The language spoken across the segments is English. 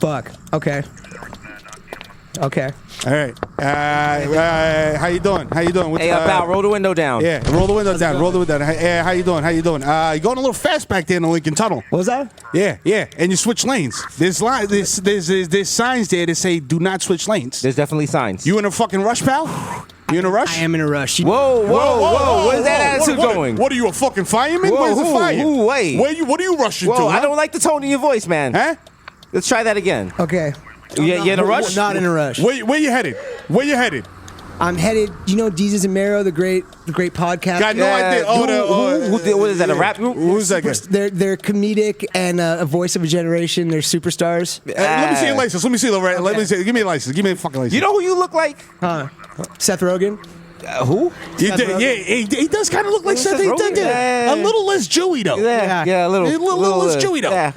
fuck. Okay. Okay. All right. How you doing? How you doing? Hey, pal, roll the window down. Yeah, roll the window down. Roll the window down. Hey, how you doing? How you doing? You're going a little fast back there in the Lincoln Tunnel. What was that? Yeah. And you switch lanes. There's signs there that say do not switch lanes. There's definitely signs. You in a fucking rush, pal? You in a rush? I am in a rush. Whoa. Where's that attitude going? What are you, a fucking fireman? Whoa, Where's the fire? wait. What are you rushing to? Whoa, I huh? don't like the tone of your voice, man. Huh? Let's try that again. Okay. You in a rush? Not in a rush. Where you headed? Where you headed? I'm headed. You know Desus and Mero, the great podcast. Got no idea. What is that? A rap group? Who's that guy? They're comedic and a voice of a generation. They're superstars. Let me see your license. Let me see the right. Let me see. Give me a license. Give me a fucking license. You know who you look like? Seth Rogen. Who? He does kind of look like Seth. Yeah. A little less Jewy though. Yeah, a little less Jewy though. Yeah.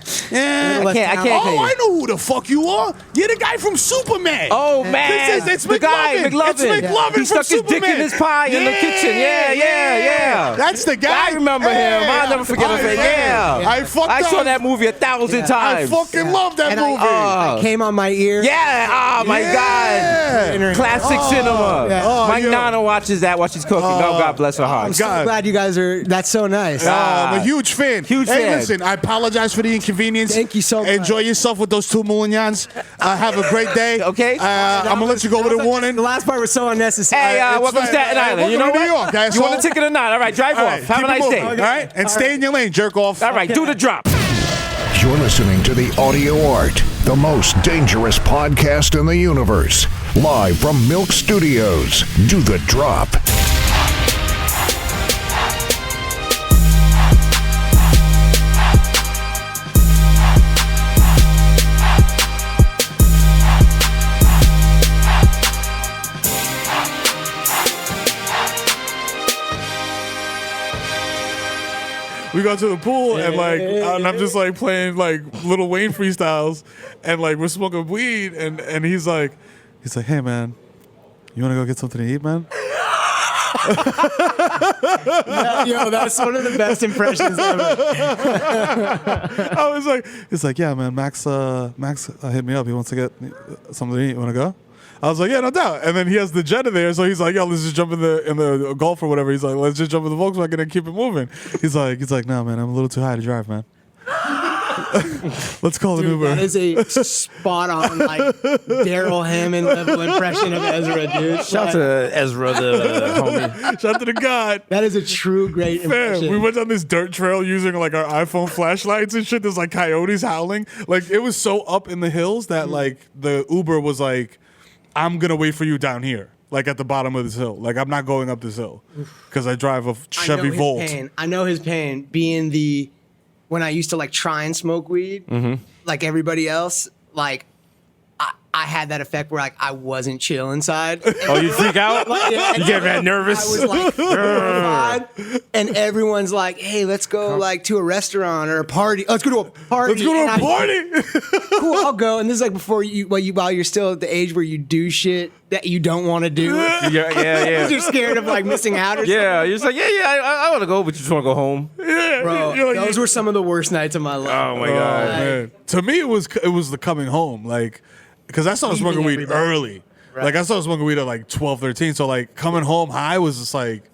I can't. I know who the fuck you are. You're the guy from Superman. Oh man, it's the guy McLovin. It's McLovin He from stuck his Superman. dick in his pie in the kitchen. Yeah. That's the guy. I remember him. I'll never forget him. Yeah. I saw that movie 1,000 I times. fucking love that movie. I came on my ear. Yeah. Oh my God. Classic cinema. Yeah. My nana watches that while she's cooking. Oh, God bless her heart. I'm so glad you guys are. That's so nice. I'm a huge fan. Huge hey, fan. Listen, I apologize for the inconvenience. Thank you so much. Enjoy yourself with those 2 Moulignons. Have a great day. Okay. I'm going to let you go with a warning. The last part was so unnecessary. Hey, welcome to Staten Island. You know New what? York, You want a ticket or not? All right, drive off. Have a nice day. All right? And stay in your lane, jerk off. All right, do the drop. You're listening to The Audio Art, the most dangerous podcast in the universe. Live from Milk Studios. Do the drop. We go to the pool and I'm just like playing like Lil Wayne freestyles, and like we're smoking weed, and he's like, hey man, you want to go get something to eat, man? Yo, that's one of the best impressions ever. I was like, he's like, yeah man, Max hit me up. He wants to get something to eat. You want to go? I was like, yeah, no doubt. And then he has the Jetta there, so he's like, yo, let's just jump in the Golf or whatever. He's like, let's just jump in the Volkswagen and keep it moving. He's like, no, man, I'm a little too high to drive, man. Let's call an Uber. That is a spot on like Daryl Hammond level impression of Ezra, dude. Shout out to Ezra, the homie. Shout out to the God. That is a true great impression. Man, we went down this dirt trail using like our iPhone flashlights and shit. There's like coyotes howling. Like it was so up in the hills that like the Uber was like, I'm gonna wait for you down here, like at the bottom of this hill. Like I'm not going up this hill because I drive a Chevy Volt. I know his pain being when I used to like try and smoke weed, like everybody else, like I had that effect where like I wasn't chill inside. Oh, you freak out? You get mad nervous? I was like terrified. And everyone's like, hey, let's go like to a restaurant or a party. Let's go to a party. Let's go to a party. Cool, I'll go. And this is like before while you're still at the age where you do shit that you don't want to do. Yeah. You're scared of like missing out or something. Yeah, you're just like, I want to go, but you just want to go home. Yeah, bro. Those were some of the worst nights of my life. Oh my God, man. To me, it was the coming home, like, because I started smoking weed early. Right. Like I started smoking weed at like 12, 13. So like coming home high was just like,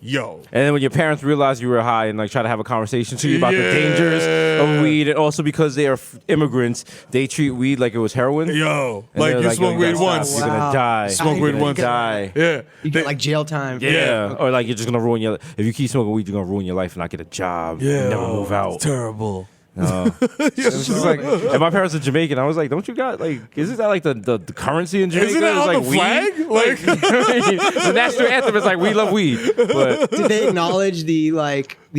yo. And then when your parents realized you were high and like try to have a conversation to you about the dangers of weed, and also because they are immigrants, they treat weed like it was heroin. Yo, like you smoke weed once, you're gonna die. Smoke weed once, die. Yeah, you get like jail time. Yeah, or like you're just gonna ruin your. If you keep smoking weed, you're gonna ruin your life and not get a job. Yeah, and never move out. It's terrible. Like, and my parents are Jamaican. I was like, "Don't you got like? Isn't that like the currency in Jamaica? Isn't that it's on like the weed? flag? Like the national anthem is like we love weed." But did they acknowledge the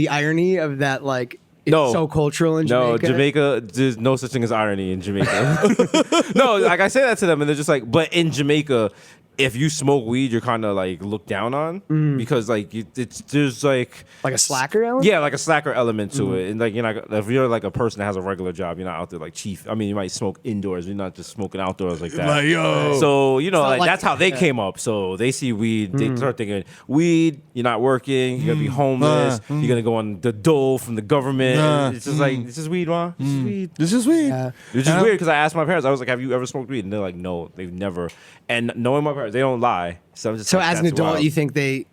irony of that? Like, it's so cultural in Jamaica. No, Jamaica. There's no such thing as irony in Jamaica. No, like I say that to them, and they're just like, "But in Jamaica, if you smoke weed, you're kind of like looked down on because like there's like Like a slacker element? yeah, like a slacker element to it, and like you're not if you're like a person that has a regular job, you're not out there like chief. I mean, you might smoke indoors, you're not just smoking outdoors like that. Like, yo. So you know, like, like- that's how they came up. So they see weed, they start thinking weed. You're not working, you're gonna be homeless, you're gonna go on the dole from the government. It's just like it's just weed, ma. It's just weed. This is weed. Yeah. It's just weird because I asked my parents. I was like, "Have you ever smoked weed?" And they're like, "No, they've never." And knowing my parents, they don't lie. So I'm just So like, as an that's adult, wild. you think they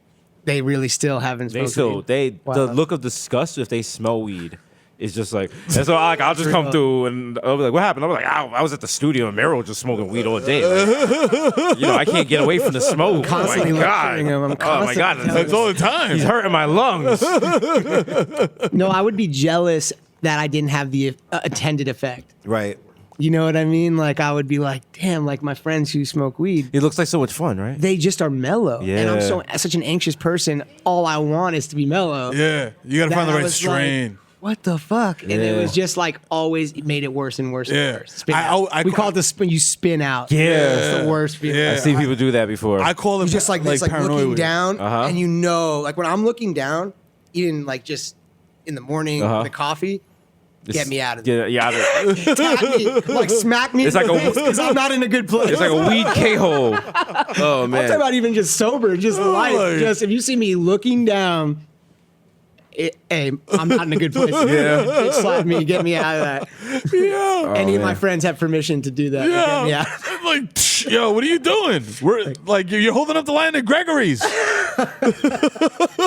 really still haven't They smoked still weed? the look of disgust if they smell weed is just like. And so like I'll just come through and I'll be like, "What happened?" I'm like, I was at the studio and Mero just smoking weed all day. Like, I can't get away from the smoke. Constantly oh my god! lecturing him. I'm Oh my constantly god! telling That's all the time. He's hurting my lungs. No, I would be jealous that I didn't have the attended effect. Right. You know what I mean? Like I would be like, damn, like my friends who smoke weed, It looks like so much fun, right? they just are mellow. And I'm Yeah. such an anxious person. All I want is to be mellow. Yeah, you gotta That find the I right was strain. like, what the fuck? And it Yeah. was just like always it made it worse and worse Yeah. and worse. Spin I- out. I- We call it the spin. You spin out. Yeah. It's the worst feeling. Yeah. I've seen people do that before. I call it You just like this, like paranoid looking weed. down, Uh-huh. and you know, like when I'm looking down, even like just in the morning, Uh-huh. the coffee, get me out of Yeah, there. yeah. Tap me, like smack me. It's like a- because I'm not in a good place. It's like a weed K-hole. Oh I'm man. talking about even just sober, just life. like- Just if you see me looking down, hey, I'm not in a good place. Yeah. Slap me, get me out of that. Yeah. Any of my man. friends have permission to do that. to get me Yeah. out. I'm like, "Tch, yo, what are you doing? We're like, you're holding up the line at Gregory's.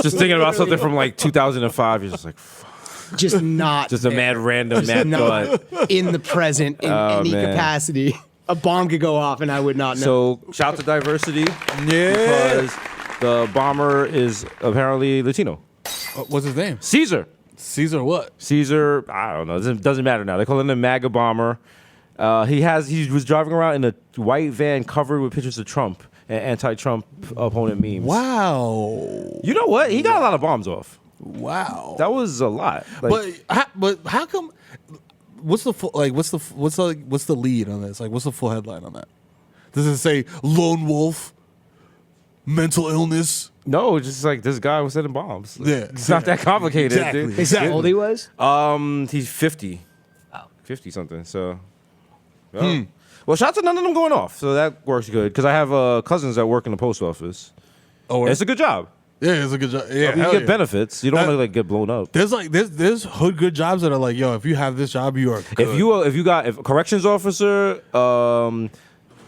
Just thinking about something from like 2005. You're just like, Just not. just a there. mad random mad not thought. in the present in any man. capacity. A bomb could go off and I would not know. So shout to diversity Yeah. because the bomber is apparently Latino. What's his name? Caesar. Caesar what? Caesar. I don't know. Doesn't matter now. They call him the MAGA bomber. He was driving around in a white van covered with pictures of Trump and anti-Trump opponent memes. Wow. You know what? He got a lot of bombs off. Wow. That was a lot. Like, but how come? What's the full, like? What's the lead on this? Like, what's the full headline on that? Does it say lone wolf, mental illness? no, just like this guy was setting bombs. Like, Yeah. It's not that complicated. Exactly. Dude. Is that how old he was? He's 50. Oh. 50 something. So, well, well, shout out to none of them going off. So that works good because I have cousins that work in the post office. Oh, It's a good job. yeah, it's a good job. Yeah, You hell get yeah. benefits. You don't That- want to like get blown up. There's hood good jobs that are like, yo, if you have this job, you are good. If you got corrections officer,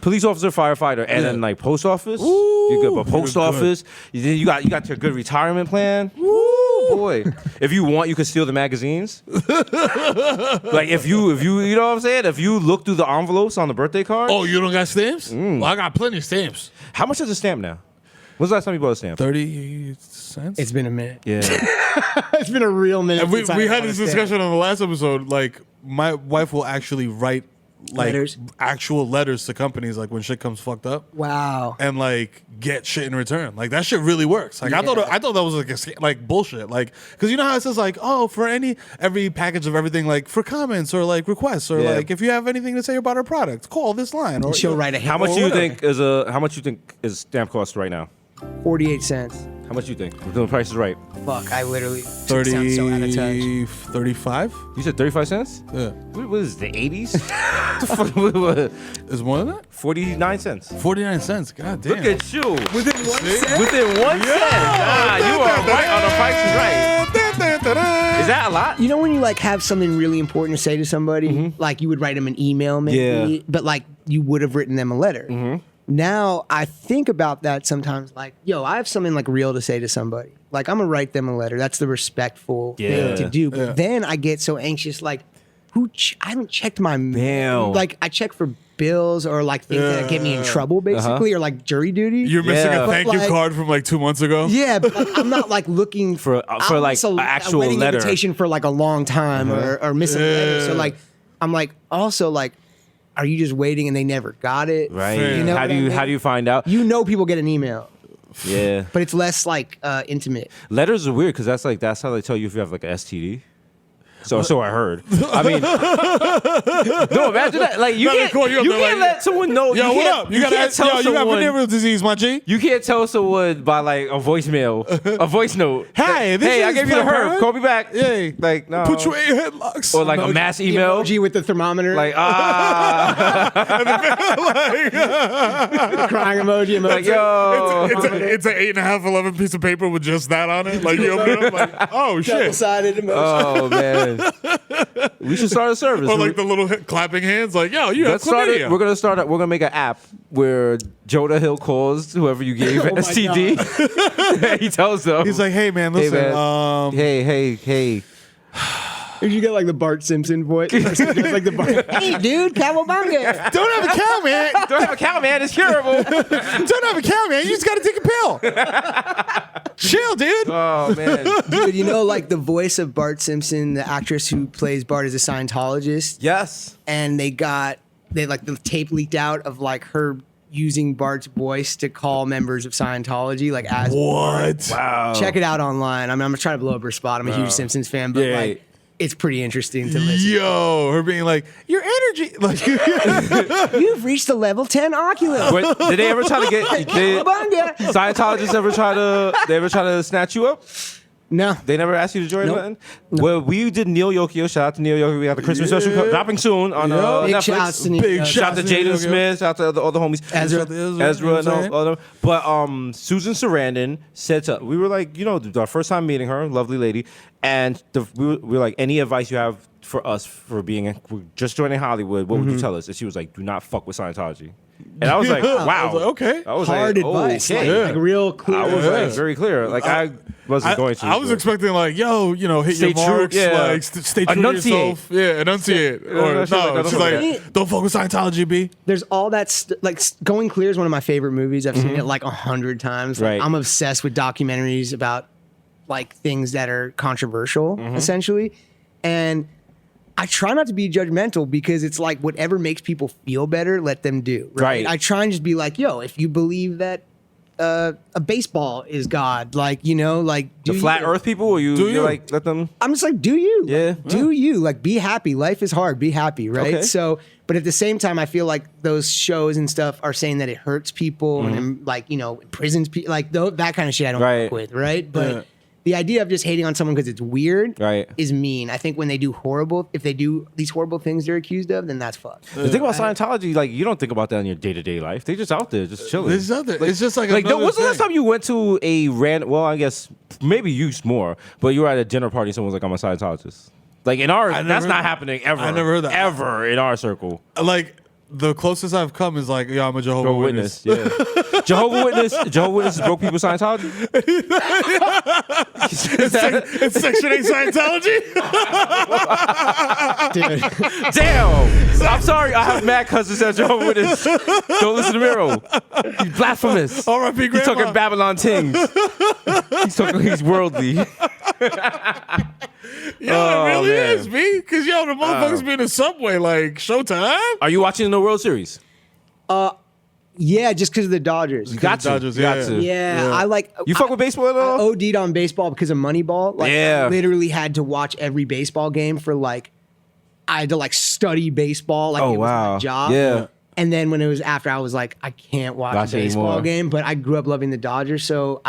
police officer, firefighter, and then like post office, you're good. But post you're good. office, you got your good retirement plan. Woo, boy! If you want, you can steal the magazines. Like if you you know what I'm saying. If you look through the envelopes on the birthday card, Oh, you don't got stamps? Well, I got plenty of stamps. how much is a stamp now? When's the last time you bought a stamp? 30 cents. It's been a minute. Yeah. It's been a real minute. And we since I had bought this a stamp. discussion on the last episode. Like, my wife will actually write like Letters? actual letters to companies, like when shit comes fucked up, Wow. and like get shit in return. Like that shit really works. Like I thought that was like a, like bullshit. Like because you know how it says like, oh, for every package of everything, like for comments or like requests or Yeah. like if you have anything to say about our product, call this line. Or She'll write a How much or do you whatever. think is stamp cost right now? 48 cents. How much do you think? We're doing prices right. Fuck, I literally 30, sound so out of touch. 35? You said 35 cents? Yeah. What is the 80s? the fuck, what? Is more than that? 49 cents. 49 cents. God damn. Look at you. Within 1 cent? Within 1 cent. Ah, you are right on the price is right. Is that a lot? You know when you like have something really important to say to somebody, like you would write them an email maybe, Yeah. but like you would have written them a letter. Now I think about that sometimes like, yo, I have something like real to say to somebody. Like I'm gonna write them a letter. That's the respectful Yeah. thing to do. But Yeah. then I get so anxious like I haven't checked my Mail. Like I check for bills or like things that get me in trouble basically or like jury duty. You're missing Yeah. a thank But, you like- card from like 2 months ago? Yeah, but like, I'm not like looking For I'll like, miss an actual wedding letter. invitation for like a long time or miss a letter. So like I'm like also like, are you just waiting and they never got it? Right. You know how what do I you mean? how do you find out? You know people get an email, Yeah. but it's less like intimate. Letters are weird because that's how they tell you if you have like an STD. So I heard. I mean, no, imagine that. Like you No, they can't, call you up, you they're can't like, let someone know. Yo, you what can't, up? You can't tell you got someone. venereal disease, my G. You can't tell someone by like a voicemail, a voice note. Hey, this I is gave you the Pepper. herb. Call me back. Yeah. Like no. Put you in headlocks. Or like a mass email. Emoji with the thermometer. Like crying emoji. like yo. It's an 8.5, 11 piece of paper with just that on it. Like you open it up, like, oh shit. Double-sided emoji. Oh man. We should start a service. Or like the little clapping hands, like, yo, you have Let's start it. chlamydia. We're gonna make an app where Jonah Hill calls whoever you gave Oh my STD. He tells them. He's like, hey man, listen, man. Hey. If you get like the Bart Simpson voice, just like the Bart. Hey, dude, cowabunga. don't have a cow, man. Don't have a cow, man. It's curable. Don't have a cow, man. You just gotta take a pill. Chill, dude. Oh man. Dude, you know, like the voice of Bart Simpson, the actress who plays Bart is a Scientologist, Yes. and they like the tape leaked out of like her using Bart's voice to call members of Scientology, like as What? Wow. check it out online. I mean, I'm trying to blow up her spot. I'm a huge Simpsons fan, but Yeah. like it's pretty interesting to listen. Yo, her being like, your energy, like, You've reached the level 10 Oculus. But did they ever try to get Cowabunga. Scientologists ever try to snatch you up? No. They never asked you to join Nope. nothing? Well, we did Neil Yokio. Shout out to Neil Yokio. We got the Christmas special dropping soon on Big Netflix. shouts to Neil. Big Shout out to Jaden Smith. Shout out to all the homies. Ezra. Ezra and all them. But Susan Sarandon said to, we were like, you know, our first time meeting her, lovely lady, and we were like, any advice you have for us for being just joining Hollywood, what would you tell us? And she was like, do not fuck with Scientology. And I was like, wow. I was like, okay. I was Hard like, advice. okay. Like real clear. I was like very clear. Like I wasn't going to. I was but- expecting like, yo, you know, hit Stay your true, marks, yeah. like stay true Enunciate. to yourself. Yeah, enunciate. Or no, shit like no, that. she's like, don't fuck with Scientology, B. There's all that Going Clear is one of my favorite movies. I've seen it like 100 times. Like, Right. I'm obsessed with documentaries about like things that are controversial, essentially. And I try not to be judgmental because it's like whatever makes people feel better, let them do. Right. I try and just be like, yo, if you believe that a baseball is God, like, you know, like the flat Earth people, or Do you you? like let them? I'm just like, do you? Yeah. Do you? Like, be happy. Life is hard. Be happy, right? Okay. So, but at the same time, I feel like those shows and stuff are saying that it hurts people and, like, you know, imprisons people. Like, that kind of shit I don't Right. fuck with, right? But Yeah. the idea of just hating on someone because it's weird Right. is mean. I think when they do if they do these horrible things they're accused of, then that's fucked. The thing about Scientology, like you don't think about that in your day to day life. They just out there, just chilling. It's out there. It's just like Like, another when's the last thing. time you went to a random? Well, I guess maybe you more, but you were at a dinner party. And someone's like, "I'm a Scientologist." Like in our, that's never- not happening ever. I never heard that. ever in our circle. Like the closest I've come is like, yeah, I'm a Jehovah's Jehovah's Witness. Witness, yeah. Jehovah's Witnesses broke people Scientology. It's Section 8 Scientology. Dude. Damn! I'm sorry. I have mad cousins at Jehovah's Witness. Don't listen to Mero. He's blasphemous. R.I.P. He's Grandma. talking Babylon things. He's worldly. Yo, Oh, it really man. is, B. Because, yo, the motherfuckers be in the subway like Showtime. Are you watching the World Series? Yeah, just because of the Dodgers. You got to. Dodgers, You got yeah. to. Yeah, I like. You fuck with baseball at I all? OD'd on baseball because of Moneyball. Like, Yeah. I literally had to watch every baseball game for like, I had to like study baseball. Like, Oh, it was wow. my job. Yeah. And then when it was after, I was like, I can't watch Watch a baseball anymore. game. But I grew up loving the Dodgers, so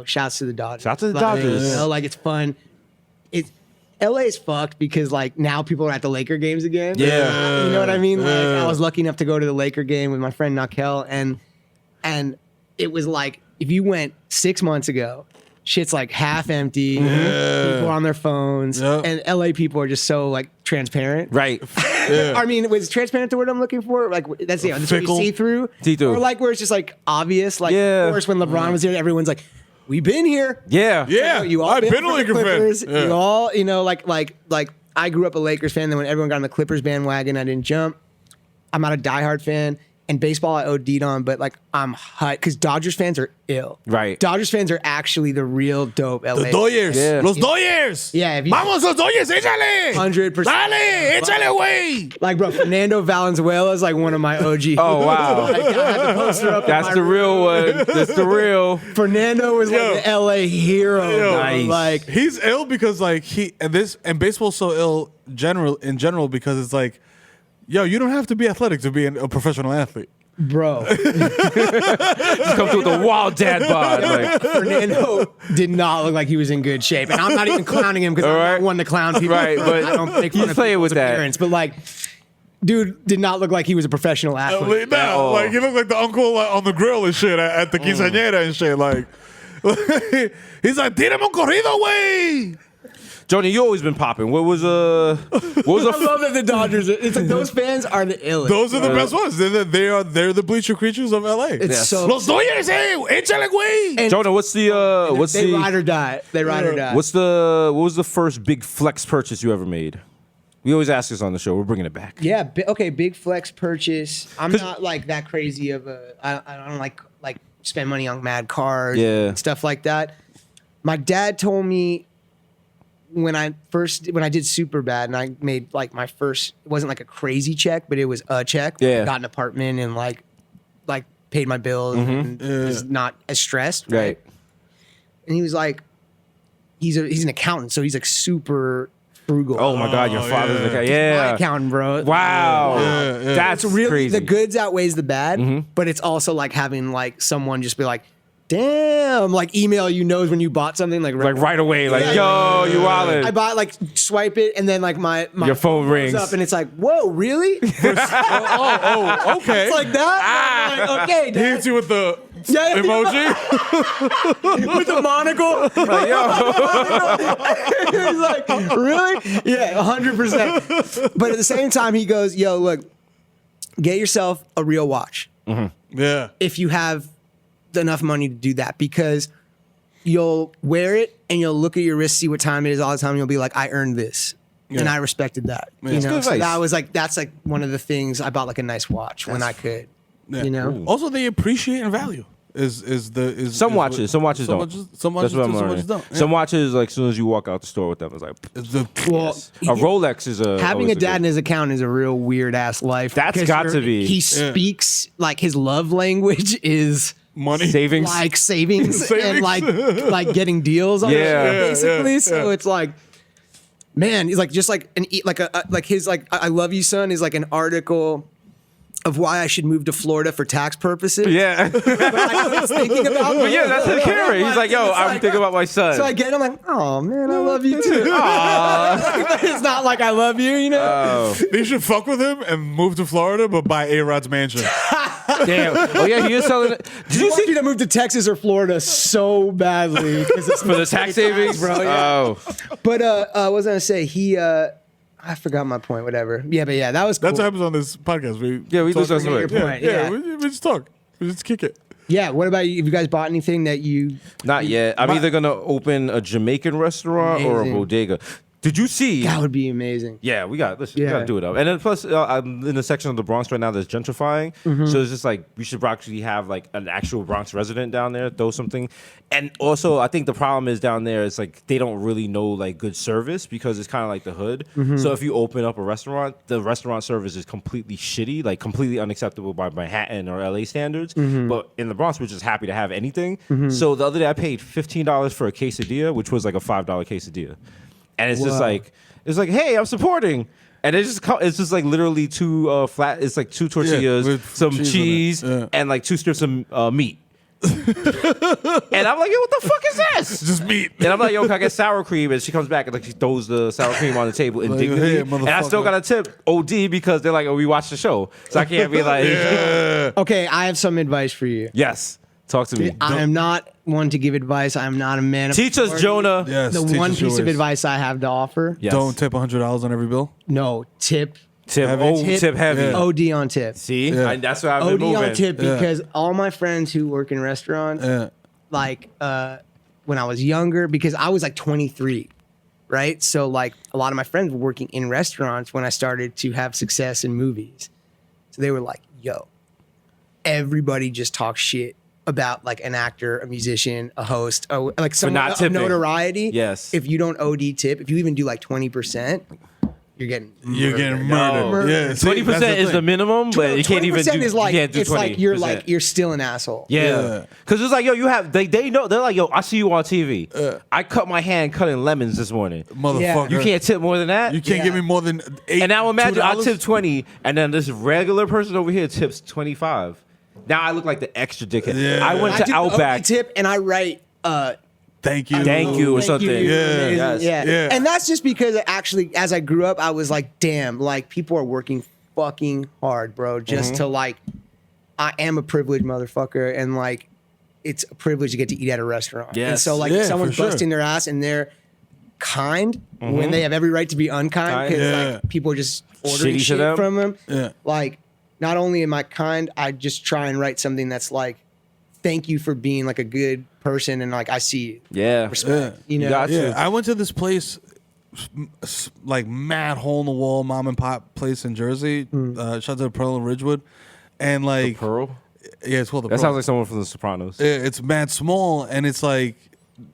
shouts to the Dodgers. Shouts to the Like, Dodgers. You know, like it's fun. LA is fucked because like now people are at the Laker games again. Yeah. You know what I mean? Like I was lucky enough to go to the Laker game with my friend Nakel, and it was like if you went 6 months ago, shit's like half empty. People are on their phones, Yeah. and LA people are just so like transparent. Right. I mean, was transparent the word I'm looking for? Like that's that's what you Fickle. see through. See-through. Or like where it's just like obvious. Like Yeah. of course when LeBron was here, everyone's like, "We've been here." Yeah. Yeah. You all I've been a for the Laker fan. Clippers. Yeah. You all, like I grew up a Lakers fan. Then when everyone got on the Clippers bandwagon, I didn't jump. I'm not a diehard fan. and baseball I OD'd on, but like I'm hyped because Dodgers fans are ill. Right. Dodgers fans are actually the real dope LA. The Dodgers. Yeah. Los Dodgers. Yeah, if you- Vamos los Dodgers, échale. 100%. Dale, échale, güey. Like, bro, Fernando Valenzuela is like one of my OG. Oh, wow. Like, I had the poster up in That's my the room. real one. That's the real. Fernando was Yo. like the LA hero. Yo. bro. Nice. Like, He's ill because like and baseball's so ill in general because it's like, yo, you don't have to be athletic to be a professional athlete. bro, Just come through with a wild dad bod. Like, Fernando did not look like he was in good shape. And I'm not even clowning him because I'm Alright. not one to clown people. Right, but I don't make fun he's of playing people's with that. appearance. But like, dude did not look like he was a professional athlete. Nah, like he looked like the uncle like, on the grill and shit at the quinceañera and shit. Like, he's like, tírame un corrido, güey. Joni, you always been popping. What was I love that the Dodgers. It's like those fans are the illest. Those are the best ones. They're the bleacher creatures of LA. It's so Los Dodgers, hey, échale, güey. and Jonah, what's they the ride or die. They ride or die. what was the first big flex purchase you ever made? We always ask this on the show. We're bringing it back. Yeah. Okay. Big flex purchase. I'm not like that crazy of a. I don't like spend money on mad cars. Yeah. And stuff like that. My dad told me when I did super bad and I made like my first. It wasn't like a crazy check, but it was a check. Yeah. I got an apartment and like paid my bills and was not as stressed. Right. And he was like, he's an accountant, so he's like super frugal. Oh my God, your father's yeah. like, My yeah. accounting, bro. Wow. That's It's really crazy. the goods outweighs the bad, but it's also like having like someone just be like, damn, like email you knows when you bought something like right away, like, Yeah. yo, you wildin'. I bought like swipe it and then like my Your phone goes rings. up and it's like, whoa, really? It's Okay. like that. I'm like, okay, He Dad. hits you with the Yeah, yeah. emoji. with the monocle. Like, yo. He's like, really? Yeah, 100%. But at the same time, he goes, yo, look, get yourself a real watch. Yeah. If you have enough money to do that, because you'll wear it and you'll look at your wrist, see what time it is all the time. And you'll be like, I earned this. And I respected that. You That's know, good so advice. that was like, that's like one of the things I bought like a nice watch when I could, Yeah. you know? Also, they appreciate and value. Some watches don't. Some watches That's what I'm do, some learning. watches don't. Yeah. Some watches, like, as soon as you walk out the store with them, it's like, It's the- Well, a Rolex is a having always a dad good- in his account is a real weird ass life. That's because got to be. He speaks like his love language is money. savings. like savings, and Savings. like getting deals on Yeah. it, Yeah, basically. yeah, So yeah. it's like, man, he's like just like his like I love you, son is like an article of why I should move to Florida for tax purposes. Yeah. But I was thinking about But yeah, that's his carry. He's like, yo, It's I'm like- thinking about my son. So I get it, I'm like, oh man, I love you too. It's not like I love you, you know. They should fuck with him and move to Florida, but buy A-Rod's mansion. Damn. Oh yeah, he is selling it. Did I you want see you to move to Texas or Florida so badly because it's for the tax savings, bro. Yeah. Oh, But what was I gonna say? I forgot my point. Whatever. Yeah, but yeah, that was cool. That's what happens on this podcast. We we talk- discuss it. Your point, Yeah, yeah. we just talk. We just kick it. Yeah. What about you? Have you guys bought anything that you? not yet. I'm either gonna open a Jamaican restaurant or a Amazing. bodega. Did you see? That would be amazing. Yeah, we got. Listen, we Yeah. gotta do it up. And then plus, I'm in the section of the Bronx right now that's gentrifying. So it's just like we should actually have like an actual Bronx resident down there, throw something. And also, I think the problem is down there is like they don't really know like good service because it's kind of like the hood. So if you open up a restaurant, the restaurant service is completely shitty, like completely unacceptable by Manhattan or LA standards. But in the Bronx, we're just happy to have anything. So the other day, I paid $15 for a quesadilla, which was like a $5 quesadilla. And it's just Wow. like hey, I'm supporting, and it's just like literally two flat. It's like two tortillas, with some cheese on it. cheese, Yeah. and like 2 strips of meat. And I'm like, yo, what the fuck is this? Just meat. And I'm like, yo, can I get sour cream? And she comes back and like she throws the sour cream on the table Like, indignantly. hey, And I still motherfucker. got a tip OD because they're like, oh, we watched the show, so I can't be like, Okay, I have some advice for you. yes, talk to me. I am not one to give advice. I am not a man of Teach us, authority. Jonah. Yes. The teach one us piece of yours. advice I have to offer: Yes. Don't tip $100 on every bill. no tip. tip. Heavy. Oh, tip heavy. Yeah. OD on tip. See, Yeah. that's what I've been OD moving. on tip Yeah. because all my friends who work in restaurants, Yeah. like when I was younger, because I was like 23, right? So like a lot of my friends were working in restaurants when I started to have success in movies. So they were like, yo, everybody just talks shit about like an actor, a musician, a host, like someone not of tipping. notoriety. Yes. If you don't OD tip, if you even do like 20%, you're getting murdered. Yeah, see, 20% that's is the minimum, but you can't even do. is like, you can't do it's 20%. like you're still an asshole. Yeah, because it's like, yo, you have they know, they're like, yo, I see you on TV. I cut my hand cutting lemons this morning. Motherfucker. You can't tip more than that. You can't give me more than $8. And now imagine I $2? tip 20, and then this regular person over here tips 25. Now I look like the extra dickhead. Yeah. I went I to do the Outback. OD tip and I write. Thank you. Thank you or something. You're amazing. Yes. Yeah. And that's just because actually, as I grew up, I was like, damn, like people are working fucking hard, bro, just to like, I am a privileged motherfucker. And like, it's a privilege to get to eat at a restaurant. And Yes. so like Yeah, someone's for sure. busting their ass and they're kind when they have every right to be unkind because like people are just ordering Shitty to shit them. from them. Yeah. Like, not only am I kind, I just try and write something that's like, thank you for being like a good person and like I see you. Yeah. Respect. You know? got Yeah, you. I went to this place, like mad hole in the wall mom and pop place in Jersey. Shout out to Pearl and Ridgewood, and like Pearl. yeah, it's called the That Pearl. sounds like someone from The Sopranos. Yeah, it's mad small, and it's like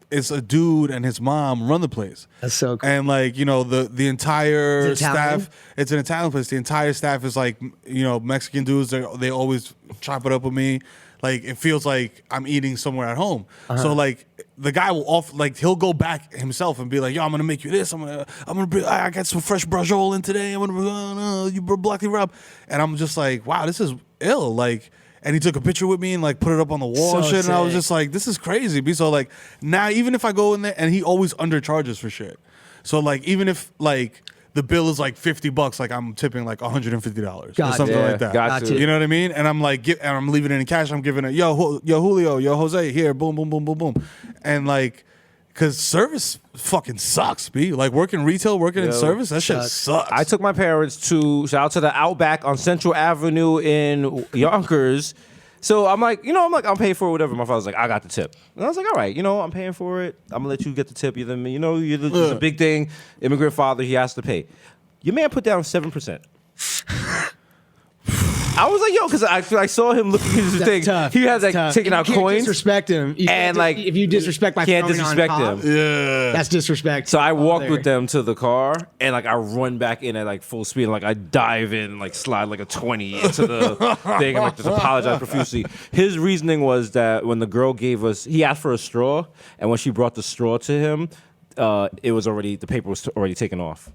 it's a dude and his mom run the place. That's so cool. And like the entire Is it Italian? staff, it's an Italian place. The entire staff is like Mexican dudes. They always chop it up with me. Like it feels like I'm eating somewhere at home. So like the guy will he'll go back himself and be like, yo, I'm gonna make you this. I got some fresh brajol in today. I'm gonna you broccoli rub, and I'm just like, wow, this is ill. Like. And he took a picture with me and like put it up on the wall and So shit. And I was sick. just like, this is crazy. B. So like now even if I go in there and he always undercharges for shit. So like even if like the bill is like $50, like I'm tipping like $150 or Gotcha. something Yeah, like that. gotcha. You know what I mean? And I'm like, and I'm leaving it in cash. I'm giving it, yo Julio, yo Jose, here, boom, boom, boom, boom, boom. And like, cause service fucking sucks, B. Like working retail, working in service, that shit sucks. I took my parents to shout out to the Outback on Central Avenue in Yonkers. So I'm I'm paying for it, whatever. My father's like, I got the tip. And I was like, all right, I'm paying for it. I'm gonna let you get the tip. It's a big thing. Immigrant father, he has to pay. Your man put down 7%. I was like, yo, because I saw him looking at his That's thing. tough. He has like That's tough. taking And out you can't coins. Disrespect him. You And can't like, if you disrespect my can't throwing on disrespect top, him. yeah. That's disrespect. So I walked there. with them to the car, and like I run back in at like full speed, and like I dive in, and, like slide like a 20 into the thing, and like just apologize profusely. His reasoning was that when the girl he asked for a straw, and when she brought the straw to him, the paper was already taken off.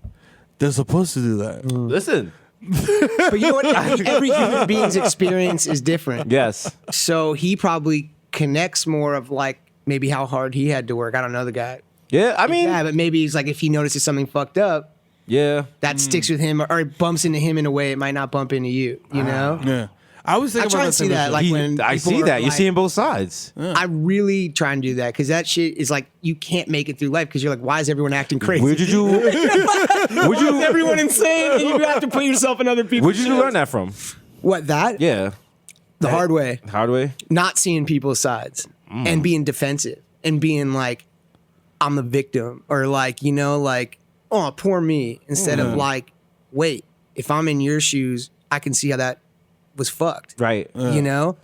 They're supposed to do that. Listen, But you know what? Every human being's experience is different. yes, So he probably connects more of like maybe how hard he had to work. I don't know the guy. yeah, I mean, Yeah, but maybe he's like if he notices something fucked up, yeah. that sticks with him or it bumps into him in a way it might not bump into you. You know? Yeah. I was I thinking try about and see that, same like shit. when I people see are that. You're like- seeing both sides. I really try and do that because that shit is like you can't make it through life because you're like, why is everyone acting crazy? Where did you? Why is everyone insane? And you have to put yourself in other people's Where'd you shoes. learn that from? What that? Yeah, The hard way. hard way. Not seeing people's sides and being defensive and being like, I'm the victim or like, like, oh, poor me. Instead of like, wait, if I'm in your shoes, I can see how that was fucked. Right. You know?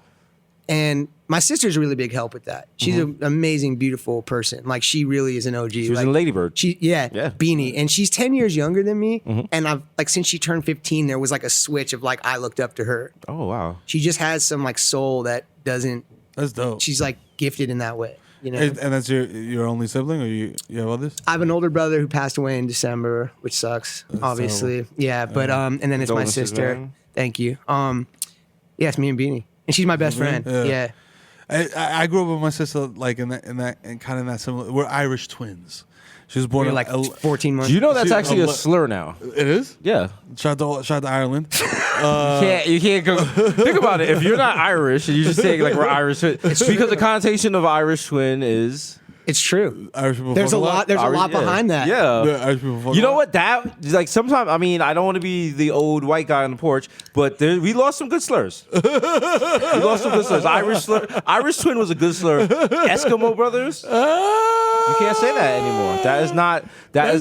And my sister's a really big help with that. She's an amazing, beautiful person. Like she really is an OG. She was like, in Lady Bird. Yeah, Yeah. Beanie. And she's 10 years younger than me. And I've like since she turned 15, there was like a switch of like I looked up to her. Oh wow. She just has some like soul that doesn't That's dope. she's like gifted in that way. You know? And that's your only sibling, or you have others? I have an older brother who passed away in December, which sucks, obviously. Yeah, but and then it's my Condolences, sister. man. Thank you. Yeah, it's me and Beanie. And she's my best friend. Yeah. Yeah. I grew up with my sister like in that similar. We're Irish twins. She was born You're in like 14 months. Do you know that's She- actually a slur now? It is. Yeah. Shout out to Ireland. You can't go. Think about it. If you're not Irish and you just say like we're Irish, because the connotation of Irish twin is It's true. Irish people There's fuck a lot. There's a lot Yeah. behind that. Yeah. Yeah, Irish people fuck You a know lot. what? That like sometimes. I mean, I don't want to be the old white guy on the porch, but we lost some good slurs. We lost some good slurs. Irish twin was a good slur. Eskimo brothers. You can't say that anymore. That is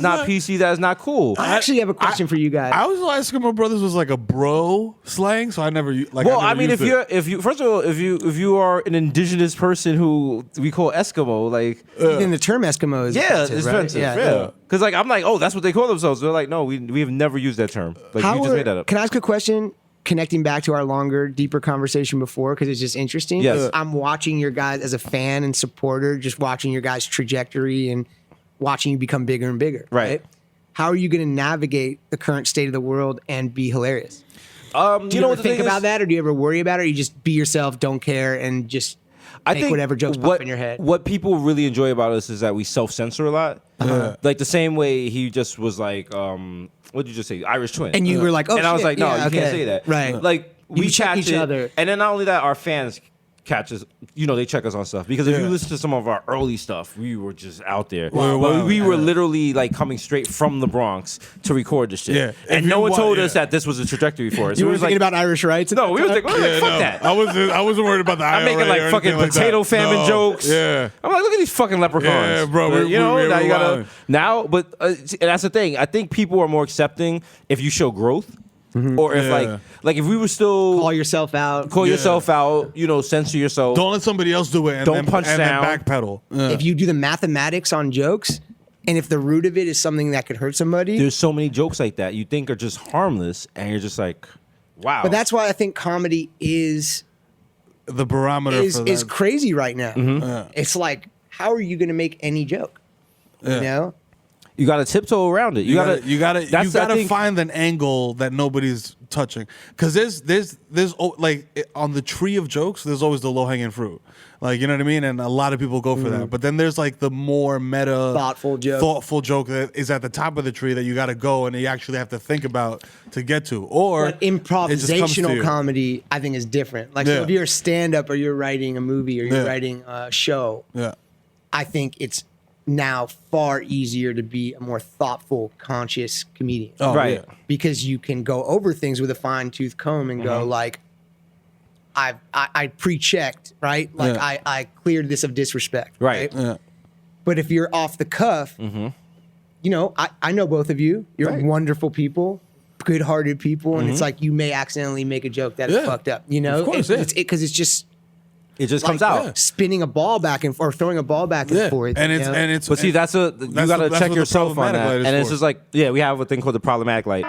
not PC. That is not cool. I actually have a question for you guys. I was like, Eskimo Brothers was like a bro slang, so I never like. Well, I I never mean, used it. if you first of all, if you are an indigenous person who we call Eskimo, like Even the term Eskimo is yeah, offensive, it's right? offensive. Yeah, because like I'm like, oh, that's what they call themselves. They're like, no, we have never used that term. Like you just made that up. Can I ask a question? Connecting back to our longer, deeper conversation before, because it's just interesting. Yes. I'm watching your guys as a fan and supporter, just watching your guys' trajectory and watching you become bigger and bigger. Right. How are you going to navigate the current state of the world and be hilarious? Do Do you know ever what the think thing about is? that, or do you ever worry about it, or you just be yourself, don't care, and just make whatever jokes pop in your head? What people really enjoy about us is that we self-censor a lot. Like the same way he just was like, what did you just say? Irish twin. And you were like, oh, and I was shit, like, no, yeah, you can't okay. say that. Right. Like we check catch each it, other. and then not only that, our fans catch us. You know, they check us on stuff because if you listen to some of our early stuff, we were just out there. But we were literally like coming straight from the Bronx to record this shit. Yeah. And If no you one wa- told yeah. us that this was a trajectory for us. You It were was thinking like, about Irish rights? no, we was like, fuck no, that. I wasn't worried about the I'm making IRA like or fucking anything like potato that. famine No. jokes. Yeah. I'm like, look at these fucking leprechauns. Yeah, bro, But, we- you know, we- now we're you gotta wilding. now. But and that's the thing. I think people are more accepting if you show growth, or if Yeah. like if we were still Call yourself out. call yourself out, you know, censor yourself. Don't let somebody else do it. And Don't then, punch and down. Then backpedal. If you do the mathematics on jokes, and if the root of it is something that could hurt somebody, There's so many jokes like that you think are just harmless, and you're just like, wow. but that's why I think comedy is The barometer for that. is crazy right now. It's like, how are you going to make any joke? You know, you got to tiptoe around it. You gotta that's, I think- find an angle that nobody's touching. Because there's on the tree of jokes, there's always the low hanging fruit. Like, you know what I mean? And a lot of people go for that. But then there's like the more meta, Thoughtful joke that is at the top of the tree that you got to go and you actually have to think about to get to. Or but it just comes to improvisational you. comedy, I think, is different. Like, Yeah. so if you're a stand-up or you're writing a movie or you're Yeah. writing a show, Yeah. I think it's now far easier to be a more thoughtful, conscious comedian. Oh, Right. yeah. Because you can go over things with a fine-tooth comb and go like, I pre-checked, right? Like Yeah. I cleared this of disrespect, Right. Yeah. But if you're off the cuff, you know, I know both of you. You're Right. wonderful people, good-hearted people, and it's like you may accidentally make a joke that is Yeah. fucked up. You know, Of course, yeah. because it's just it just comes like out. spinning a ball back and or throwing a ball back and Yeah. forth. And you it's know? and it's But see, you got to that's check what the yourself on problematic that, light is and it's for. just like, yeah, we have a thing called the problematic light,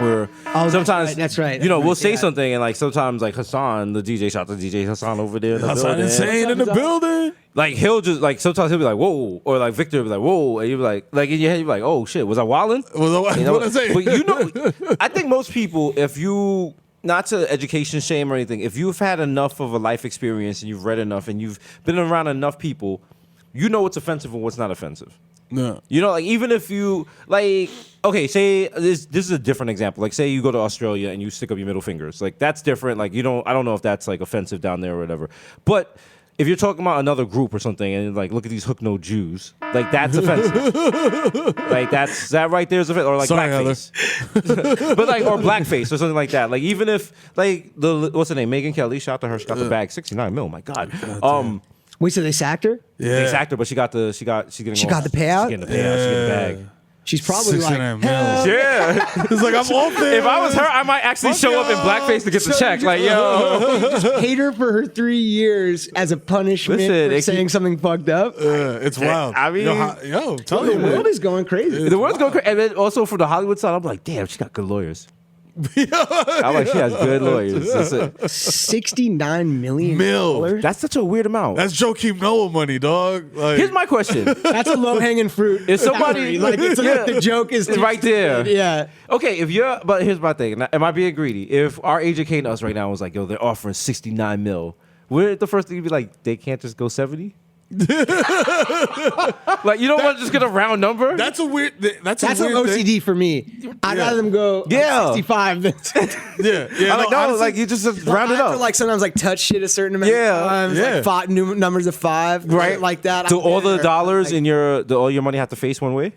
where sometimes that's right. you know, we'll That's say right. something, and like sometimes like Hasan, the DJ, shout out to DJ Hasan over there, in the That's building. insane in the building. Like he'll just like sometimes he'll be like whoa, or like Victor will be like whoa, and you'll be like in your head you're like, oh shit, was I wildin'? What You know, I say? but you know, I think most people, if you, not to education shame or anything, if you've had enough of a life experience and you've read enough and you've been around enough people, you know what's offensive and what's not offensive. No. You know, like even if you like, okay, say this is a different example. Like say you go to Australia and you stick up your middle fingers, like that's different. Like I don't know if that's like offensive down there or whatever, but. If you're talking about another group or something and like, look at these hook-nosed Jews, like that's offensive. Like that right there is offensive. Or like Sorry, blackface. But like, or blackface or something like that. Like even if like what's her name? Megan Kelly, shout out to her, she got the bag, 69 mil, my God. Wait, so they sacked her? Yeah. Ex actor, but she's getting She got the payout? She's getting the payout, she's getting the bag. She's probably 69 like, mils. Yeah. It's like I'm off there. If I was her, I might actually show up in blackface to get the check. Like, yo. hate her for her 3 years as a punishment Listen, for it saying keep- something fucked up. It's wild. I mean- yo, tell The you, world man. is going crazy. The world's going crazy. And then also for the Hollywood side, I'm like, damn, she got good lawyers. I'm like, she has good lawyers. That's it. $69 million. Mil. That's such a weird amount. That's Joakim Noah money, dog. Like, Here's my question. That's a low hanging fruit. If somebody- like it's Yeah. like the joke is It's right there. Yeah. Okay, but here's my thing. Am I being greedy? If our agent came to us right now and was like, yo, they're offering 69 mil, we're the first thing to be like, they can't just go 70? Like you don't want to just get a round number. That's a weird. That's a That's weird an thing. OCD for me. I'd rather them go Yeah. 65 than Yeah, yeah. I'm like, no, honestly, like you just round it I have to, up. like sometimes like touch shit a certain amount Yeah. of times, Yeah. like numbers of 5, Right. shit like that. Do I'm all the there. dollars Like, in all your money have to face one way?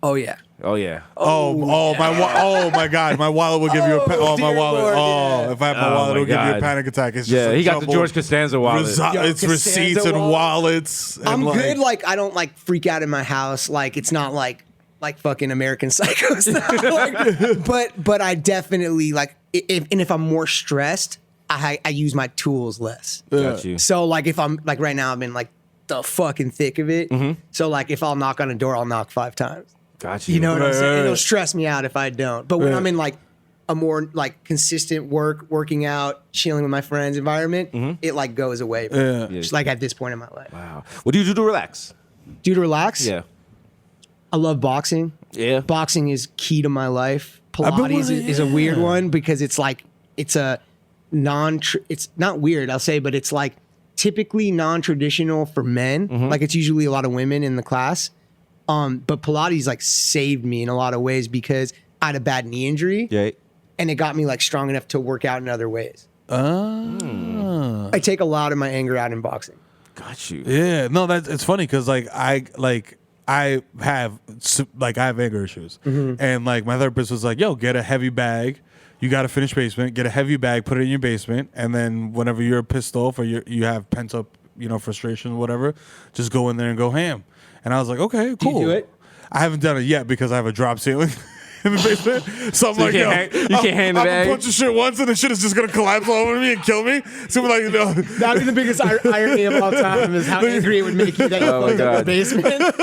Oh yeah. Oh yeah. oh my God, my wallet will give you a my dear wallet. Lord, yeah. If I have my Oh, wallet, my it'll give you a God. panic attack. It's Yeah, just a he got the jumbled George Costanza wallet. It's Yo, receipts Costanza and wallet. wallets. And I'm like, good. Like I don't like freak out in my house. Like it's not like fucking American Psycho stuff. But I definitely like if I'm more stressed, I use my tools less. Got you. So like if I'm like right now I'm in like the fucking thick of it. Mm-hmm. So like if I'll knock on a door, I'll knock 5 times. Got you. You know what I'm saying? right. It'll stress me out if I don't. But when Right. I'm in like a more like consistent working out, chilling with my friends environment, it like goes away. Yeah. Just like at this point in my life. Wow. What do you do to relax? Do to relax? Yeah. I love boxing. Yeah. Boxing is key to my life. been Pilates wanting- is a weird yeah. one because it's like it's a it's not weird, I'll say, but it's like typically non-traditional for men. Like it's usually a lot of women in the class. But Pilates like saved me in a lot of ways because I had a bad knee injury Yeah. and it got me like strong enough to work out in other ways. Ah. I take a lot of my anger out in boxing. Got you. Yeah, no, it's funny because I have anger issues, and like my therapist was like, "Yo, get a heavy bag. You got a finished basement. Get a heavy bag, put it in your basement, and then whenever you're pissed off or you have pent up, frustration or whatever, just go in there and go ham." And I was like, "Okay, cool." do it? I haven't done it yet because I have a drop ceiling. In the basement, so I'm So you like, can't yo, hang- you can't hang the I'm bag? gonna punch the shit once, and the shit is just gonna collapse all over me and kill me. So I'm like, That'd be the biggest irony of all time is how angry it would make you that you Oh my fucked up the God. basement.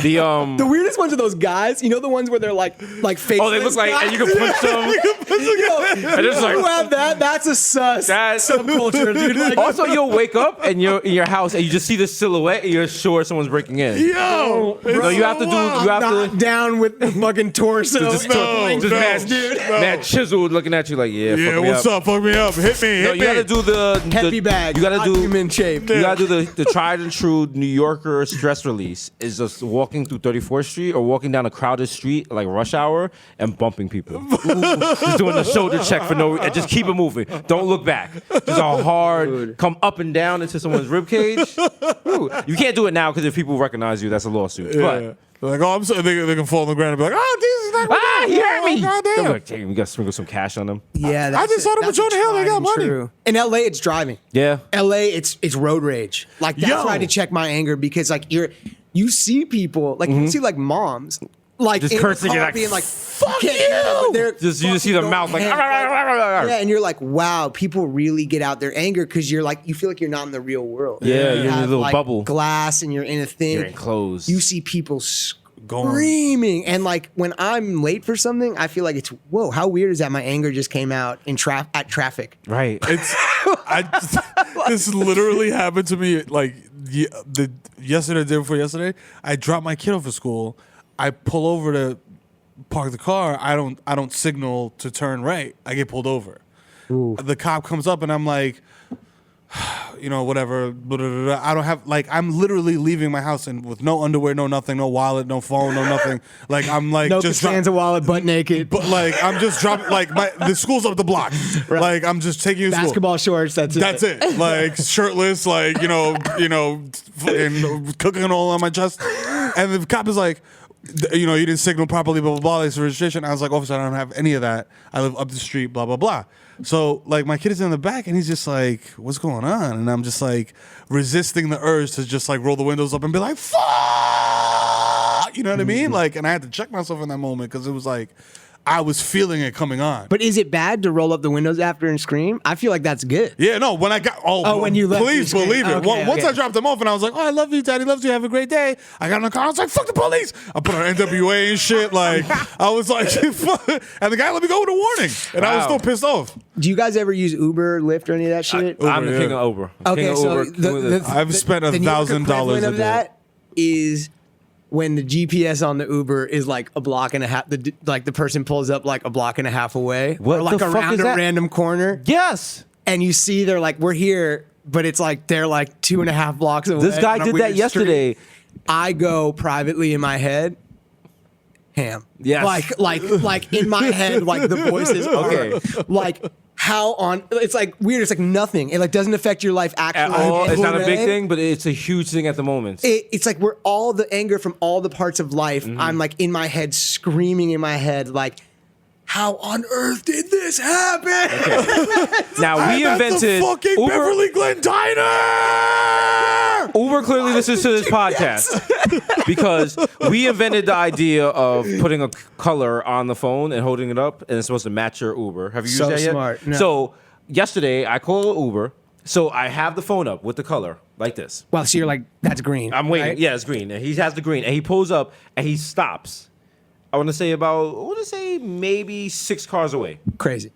The The weirdest ones are those guys, you know, the ones where they're like faceless. Oh, they look like and you can punch them. And it's like- you have that. That's a sus That's- subculture, dude. Like, Also, you'll wake up and you're in your house and you just see the silhouette and you're sure someone's breaking in. yo, No, you have to do. You have not to. down with the fucking torso. Just, No, just no, mad, dude. mad chiseled, looking at you like, yeah. yeah, fuck me what's up? Fuck me up. Hit me. No, Hit you me. gotta do the Heavy bag. You gotta not do. human shape. You gotta do the tried and true New Yorker stress release. Is just walking through 34th Street or walking down a crowded street like rush hour and bumping people. Just doing the shoulder check for no reason. Just keep it moving. Don't look back. Just a hard come up and down into someone's rib cage. Ooh. You can't do it now because if people recognize you, that's a lawsuit. Yeah. But They're like, oh, I'm sorry. They can fall on the ground and be like, oh, Jesus, not he hurt me. God They're damn. like, "Damn, we gotta sprinkle some cash on them. Yeah, I just saw them with that's Jonah Hill. They tried got and money. true. In LA, it's driving. Yeah. LA, it's road rage. Like that's Yo. why I had to check my anger because like you see people like you see like moms like Just in the cursing car you like, being like "Fuck "Can't hear them," but they're Just you just see the fucking mouth like, going ham. yeah, and you're like, wow, people really get out their anger because you're like, you feel like you're not in the real world. Yeah, You you're in a have, little like, bubble. glass, and you're in a thing. You're enclosed. You see people screaming, and like when I'm late for something, I feel like it's whoa. How weird is that? My anger just came out in at traffic. Right. This literally happened to me like yesterday, the day before yesterday. I dropped my kid off at school. I pull over to park the car. I don't signal to turn right. I get pulled over. The cop comes up and I'm like, whatever. Blah, blah, blah, blah. I don't have I'm literally leaving my house and with no underwear, no nothing, no wallet, no phone, no nothing. Like I'm like No just Costanza wallet, butt naked, but like I'm just dropping the school's up the block. Right. Like I'm just taking you to school. basketball shorts. That's It. Like shirtless, like fucking cooking all on my chest. And the cop is like, you didn't signal properly, blah blah blah. It's registration. I was like, officer, I don't have any of that. I live up the street, blah blah blah. So like my kid is in the back and he's just like, what's going on? And I'm just like resisting the urge to just like roll the windows up and be like, fuck. You know what I mean? Like, and I had to check myself in that moment because it was like I was feeling it coming on. But is it bad to roll up the windows after and scream? I feel like that's good. Yeah, no, when I got... when you left, please you believe it. screamed. Okay, Once okay. I dropped them off and I was like, oh, I love you, Daddy loves you, have a great day. I got in the car, I was like, fuck the police. I put on NWA and shit. Like, I was like, fuck. And the guy let me go with a warning. And I was Wow. still pissed off. Do you guys ever use Uber, Lyft, or any of that shit? I'm the yeah. king of Uber. Okay, King of so Uber. I've spent the New York $1,000 equivalent a of day. that is when the GPS on the Uber is like a block and a half. The person pulls up like a block and a half away, What or like the fuck around is a that? random corner, Yes. and you see they're like, "We're here." but it's like they're like 2.5 blocks away. This guy on a did weird that yesterday. street. I go privately in my head. Ham. Yes. Like in my head, like the voices Okay. are like how on. It's like weird. It's like nothing. It like doesn't affect your life At actually. all. It's not a big Today. thing, but it's a huge thing at the moment. It's like we're all the anger from all the parts of life. Mm-hmm. I'm like in my head, screaming in my head, like, how on earth did this happen? Now we invented the fucking Uber. Beverly Glen Diner. Uber clearly listens to this podcast because we invented the idea of putting a color on the phone and holding it up, and it's supposed to match your Uber. Have you used So that yet? smart. No. So yesterday I called Uber. So I have the phone up with the color like this. Well, so you're like, that's green. I'm waiting. right? Yeah, it's green. And he has the green, and he pulls up and he stops. I want to say maybe 6 cars away. Crazy. And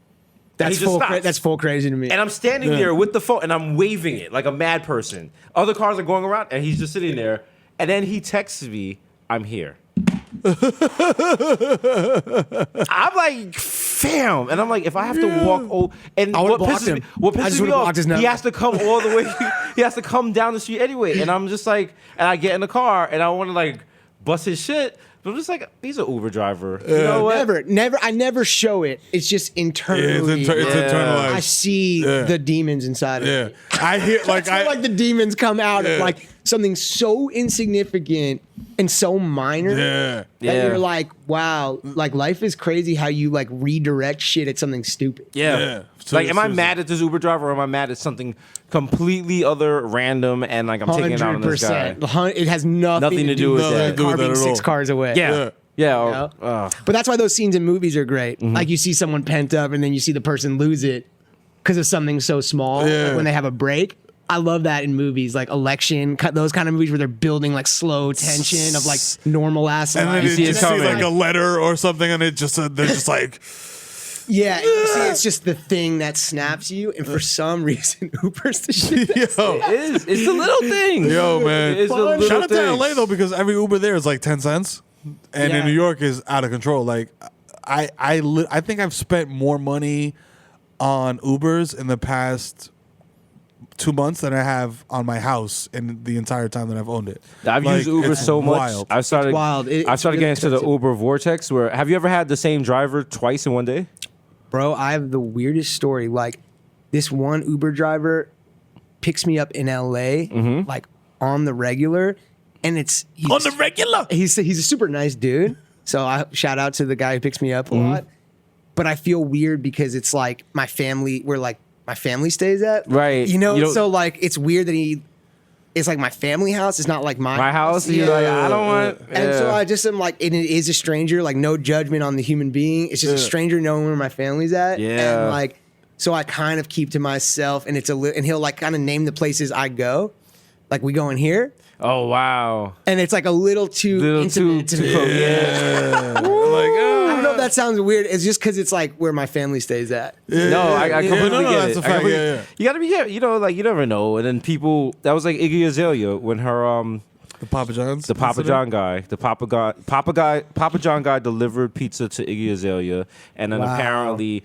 That's he just full. stops. That's full crazy to me. And I'm standing there with the phone and I'm waving it like a mad person. Other cars are going around and he's just sitting there. And then he texts me, I'm here. I'm like, fam. And I'm like, if I have to walk over, and I what would've blocked pisses me, him. what I pisses just me would've off, blocked his number. he has to come all the way, he has to come down the street anyway. And I'm just like, and I get in the car and I want to like bust his shit. But I'm just like, he's an Uber driver. You know what? Never. I never show it. It's just internally. It's internalized. I see the demons inside of Yeah, me. I hear like I feel like the demons come out of Yeah. like something so insignificant and so minor Yeah. that Yeah. you're like, wow, like life is crazy how you like redirect shit at something stupid. Yeah. So- Like, am I seriously. mad at this Uber driver or am I mad at something completely other random and like I'm taking it out on this guy? 100%. It has nothing to do with Nothing that. to do with that Carving at all. 6 cars away. Yeah. Yeah. or- know? ugh. But that's why those scenes in movies are great. Mm-hmm. Like you see someone pent up and then you see the person lose it because of something so small. Yeah. Like when they have a break. I love that in movies like Election, those kind of movies where they're building like slow tension of like normal ass And then life. you see it just see coming. like a letter or something, and it just they're just like, Yeah, you see, it's just the thing that snaps you, and for some reason, Uber's the shit. yo, It is. It's the little things. yo, man. It's the little Shout out to things. LA though, because every Uber there is like 10 cents, and Yeah. in New York is out of control. Like, I think I've spent more money on Ubers in the past 2 months than I have on my house in the entire time that I've owned it. I've Like, used Uber it's so much. wild. I've started. It's wild. I've It's started really getting into the expensive. Uber vortex. Where have you ever had the same driver twice in one day? Bro, I have the weirdest story. Like, this one Uber driver picks me up in LA, like on the regular, and he's On the regular. He's a super nice dude. So I shout out to the guy who picks me up a lot. But I feel weird because it's like my family, where like my family stays at. Right. You know, You don't- so like it's weird that it's like my family house. It's not like My house. You're like, I don't want. And so yeah. I just am like, and it is a stranger, like no judgment on the human being. It's just a stranger knowing where my family's at. Yeah. And like, so I kind of keep to myself, and and he'll like kind of name the places I go. Like, we going here? Oh wow. And it's like a little too intimate to me. Yeah. I don't know if that sounds weird. It's just because it's like where my family stays at. No, I completely no, get that's it. a fact. I completely- Yeah, yeah. You gotta be careful. You know, like you never know. And then people. That was like Iggy Azalea when her The Papa John's. the Papa John guy, Papa John guy delivered pizza to Iggy Azalea, and then Wow. apparently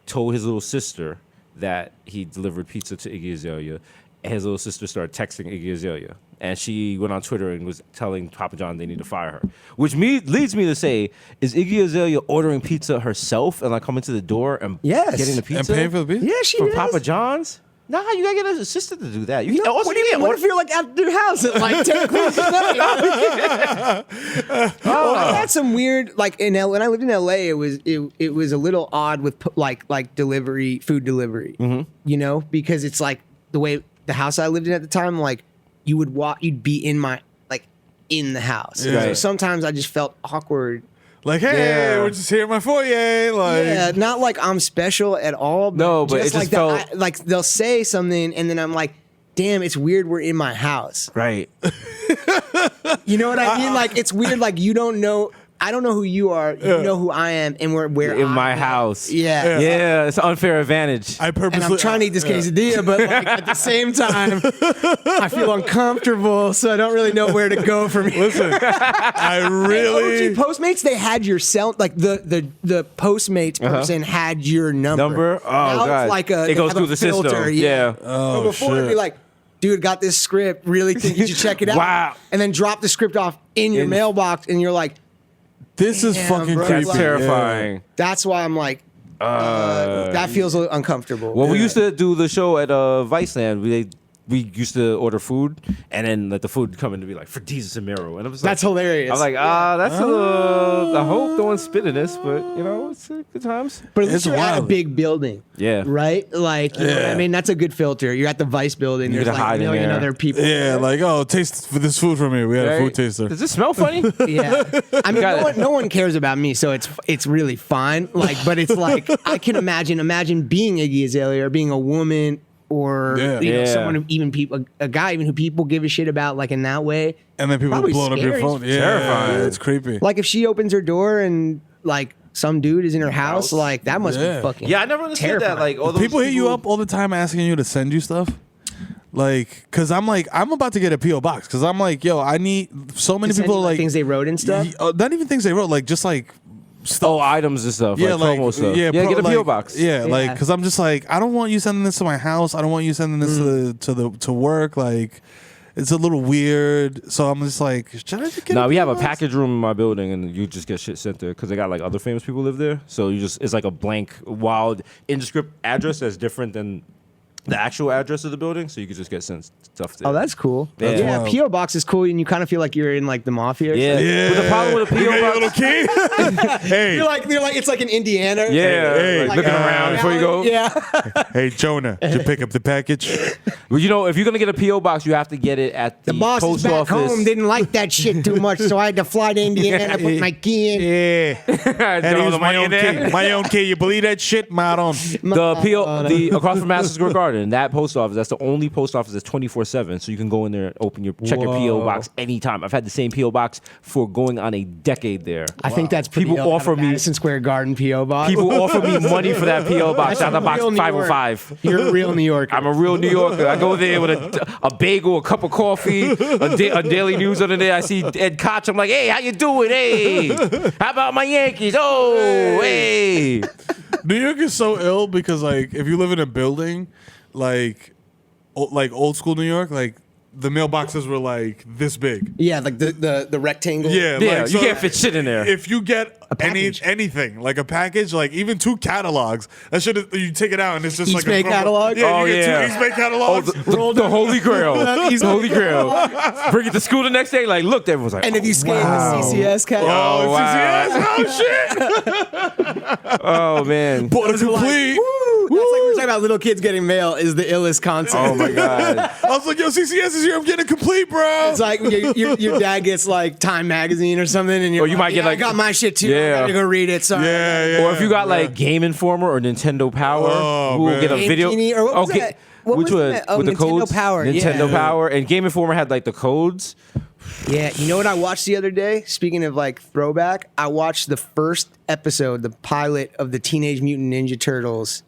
told his little sister that he delivered pizza to Iggy Azalea. And his little sister started texting Iggy Azalea, and she went on Twitter and was telling Papa John they need to fire her. Which leads me to say, is Iggy Azalea ordering pizza herself and like coming to the door and Yes. getting the pizza And paying for the pizza? Yeah, she from does. Papa John's? Nah, you gotta get an assistant to do that. You No, also what do you can't mean? What order- if you're like at their house at like 10 o'clock at night? I had some weird, like in LA, when I lived in LA, it was a little odd with like food delivery, you know, because it's like the way the house I lived in at the time, like you would you'd be in the house. Yeah. So sometimes I just felt awkward. Like, hey, Yeah. we're just here in my foyer. Like, Yeah, not like I'm special at all. No, but just it like just felt- like they'll say something and then I'm like, damn, it's weird we're in my house. Right. You know what I mean? Like it's weird. Like you don't know. I don't know who you are. You know who I am, and we're where in I my am. house. Yeah. It's an unfair advantage. I And purposely I'm trying to eat this quesadilla, but like at the same time, I feel uncomfortable, so I don't really know where to go from here. Listen, I really. OG Postmates, they had your cell, like the Postmates person had your number. Oh, now God. It's like It goes through the filter, system. Yeah. But before it'd be like, dude, got this script. Really think you should check it out. Wow. And then drop the script off in your mailbox, and you're like, This is Damn, fucking bro. creepy. That's terrifying. that's why I'm like, that feels a little uncomfortable. Well, we used to do the show at Viceland. We used to order food, and then let the food come in to be like for Desus and Mero, and I was like, That's hilarious. I'm like, that's a little. I hope no one's spitting this, but you know, it's good times. But at It's least you're at a wild. big building. Yeah. Right? Like, you know what I Yeah. mean? That's a good filter. You're at the Vice building. You There's get to like hide a in million there. other people. Yeah, like, oh, taste for this food from me. We had a Right? food taster. Does this smell funny? Yeah. I mean, Got it. no one cares about me, so it's really fine. Like, but it's like, I can imagine being Iggy Azalea or being a woman or Yeah. you know, Yeah. someone who a guy even who people give a shit about like in that way. And then people Probably blowing up your scary. phone. Yeah, Terrifying. it's creepy. Like if she opens her door and like some dude is in her house, like that must Yeah. be fucking Yeah, I never understood terrifying. that. Like, all those People hit you up all the time asking you to send you stuff. Like, cause I'm about to get a PO box. Cause I'm like, yo, I need so many Send people you, like things they wrote and stuff. not even things they wrote, like just like stuff. items and stuff. Yeah, like, promo stuff. Yeah, get a PO like, box. Yeah, like Yeah. because I'm just like, I don't want you sending this to my house. I don't want you sending this to work. Like, it's a little weird. So I'm just like, should I just get? No, we have a PO box? package room in my building, and you just get shit sent there because they got like other famous people live there. So it's like a blank, wild, indescript address that's different than the actual address of the building. So you could just get sent stuff there. Oh, that's cool. That's Yeah, wild. PO box is cool, and you kind of feel like you're in like the mafia. Or yeah. something. Yeah. But the problem with a You got your PO little box. key. Hey, You're like it's like in Indiana. Yeah, Hey, like looking around before you go. Yeah. hey, Jonah, did you pick up the package? Well, you know, if you're gonna get a PO box, you have to get it at the, The boss post back office. home didn't like that shit too much, so I had to fly to Indiana, put my key in. Yeah, and Throw it was the my money own in there. key. My own key. You believe that shit, Maron? The PO, the across from Madison Square Garden, that post office, that's the only post office that's 24/7. So you can go in there and open check your PO Whoa. box anytime. I've had the same PO box for going on a decade there. I think that's pretty People ill to offer have a me- Madison Square Garden PO box. People offer me money for that PO box. That's Out of a box real New 505. You're a real New Yorker. I'm a real New Yorker. I go there with a bagel, a cup of coffee, a daily news under there. I see Ed Koch. I'm like, hey, how you doing? Hey, how about my Yankees? Oh, hey. New York is so ill because like if you live in a building, like old school New York, like the mailboxes were like this big. Yeah, like the rectangle. Yeah, Yeah, like, you so can't fit shit in there. If you get package. anything like a package, like even 2 catalogs, that should you take it out and it's just East like Bay a crumble- catalog? Yeah, Oh, you get yeah. 2 East Bay Oh, catalogs. the Holy Grail. The Holy Grail. Bring it to school the next day. Like, look, everyone's like, And if you scan the CCS catalog, Oh, wow. CCS. Oh shit! oh man. Bought a those are like, complete. woo, that's like we're talking about little kids getting mail is the illest concept. Oh my god. I was like, yo, CCS is here. I'm getting a complete, bro. It's like your dad gets like Time magazine or something, and you're Or you might get, I like- got my shit too. Yeah. I gotta go read it. Sorry. yeah. Or if you got like Game Informer or Nintendo Power, Oh, who will man. get a Game video. Genie, or what was that? What which was one? that? Oh, with the Nintendo codes? Power, Nintendo yeah. Power. And Game Informer had like the codes. Yeah, you know what I watched the other day? Speaking of like throwback, I watched the first episode, the pilot of the Teenage Mutant Ninja Turtles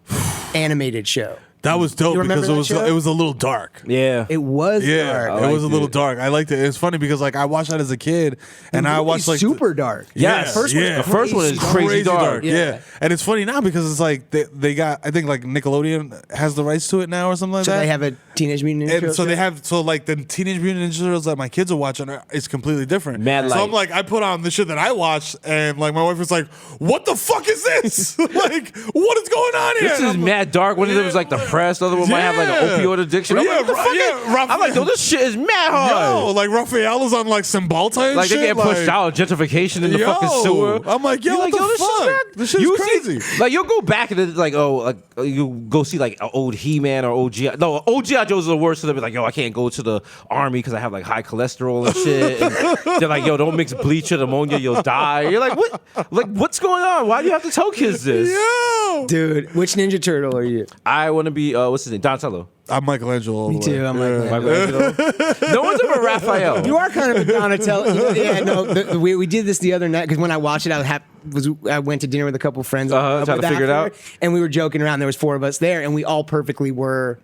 animated show. That was dope You remember because that show? it was a little dark. Yeah. It was Yeah, dark. it was a little it. dark. I liked it. It's funny because like I watched that as a kid, and I Really watched like super dark. Yes. first one's The first one is crazy dark. Yeah. Yeah. And it's funny now because it's like they got, I think like Nickelodeon has the rights to it now or something like So that. they have a Teenage Mutant Ninja and Turtles so they show? have like the Teenage Mutant Ninja Turtles that my kids are watching is completely different. Mad so light. I'm like, I put on the shit that I watched, and like my wife was like, "What the fuck is this? Like, what is going on here?" This And is I'm mad dark. One of them was like depressed. The other one might have like an opioid addiction. I'm Yeah, like, what the fuck is- I'm like, yo, this shit is mad hard. Yo, like Raphael is on like Cymbalta and Like shit. they get pushed out, gentrification in the fucking sewer. I'm like, yo, You're what the this shit's fuck? mad. This shit's You crazy. See, like you'll go back and it's like, you go see like an old He-Man or OG. No, OG Joe's the worst. So they'll be like, yo, I can't go to the army because I have like high cholesterol and shit. And they're like, yo, don't mix bleach and ammonia, you'll die. You're like, what? Like, what's going on? Why do you have to tell kids this? Yo. Dude, which Ninja Turtle are you? I want to be what's his name? Donatello. I'm Michelangelo. All Me the way. too. I'm Yeah. Michelangelo. No one's ever Raphael. You are kind of a Donatello. Yeah, no. We did this the other night because when I watched it, I went to dinner with a couple of friends. Trying to figure it out. And we were joking around. There was 4 of us there, and we all perfectly were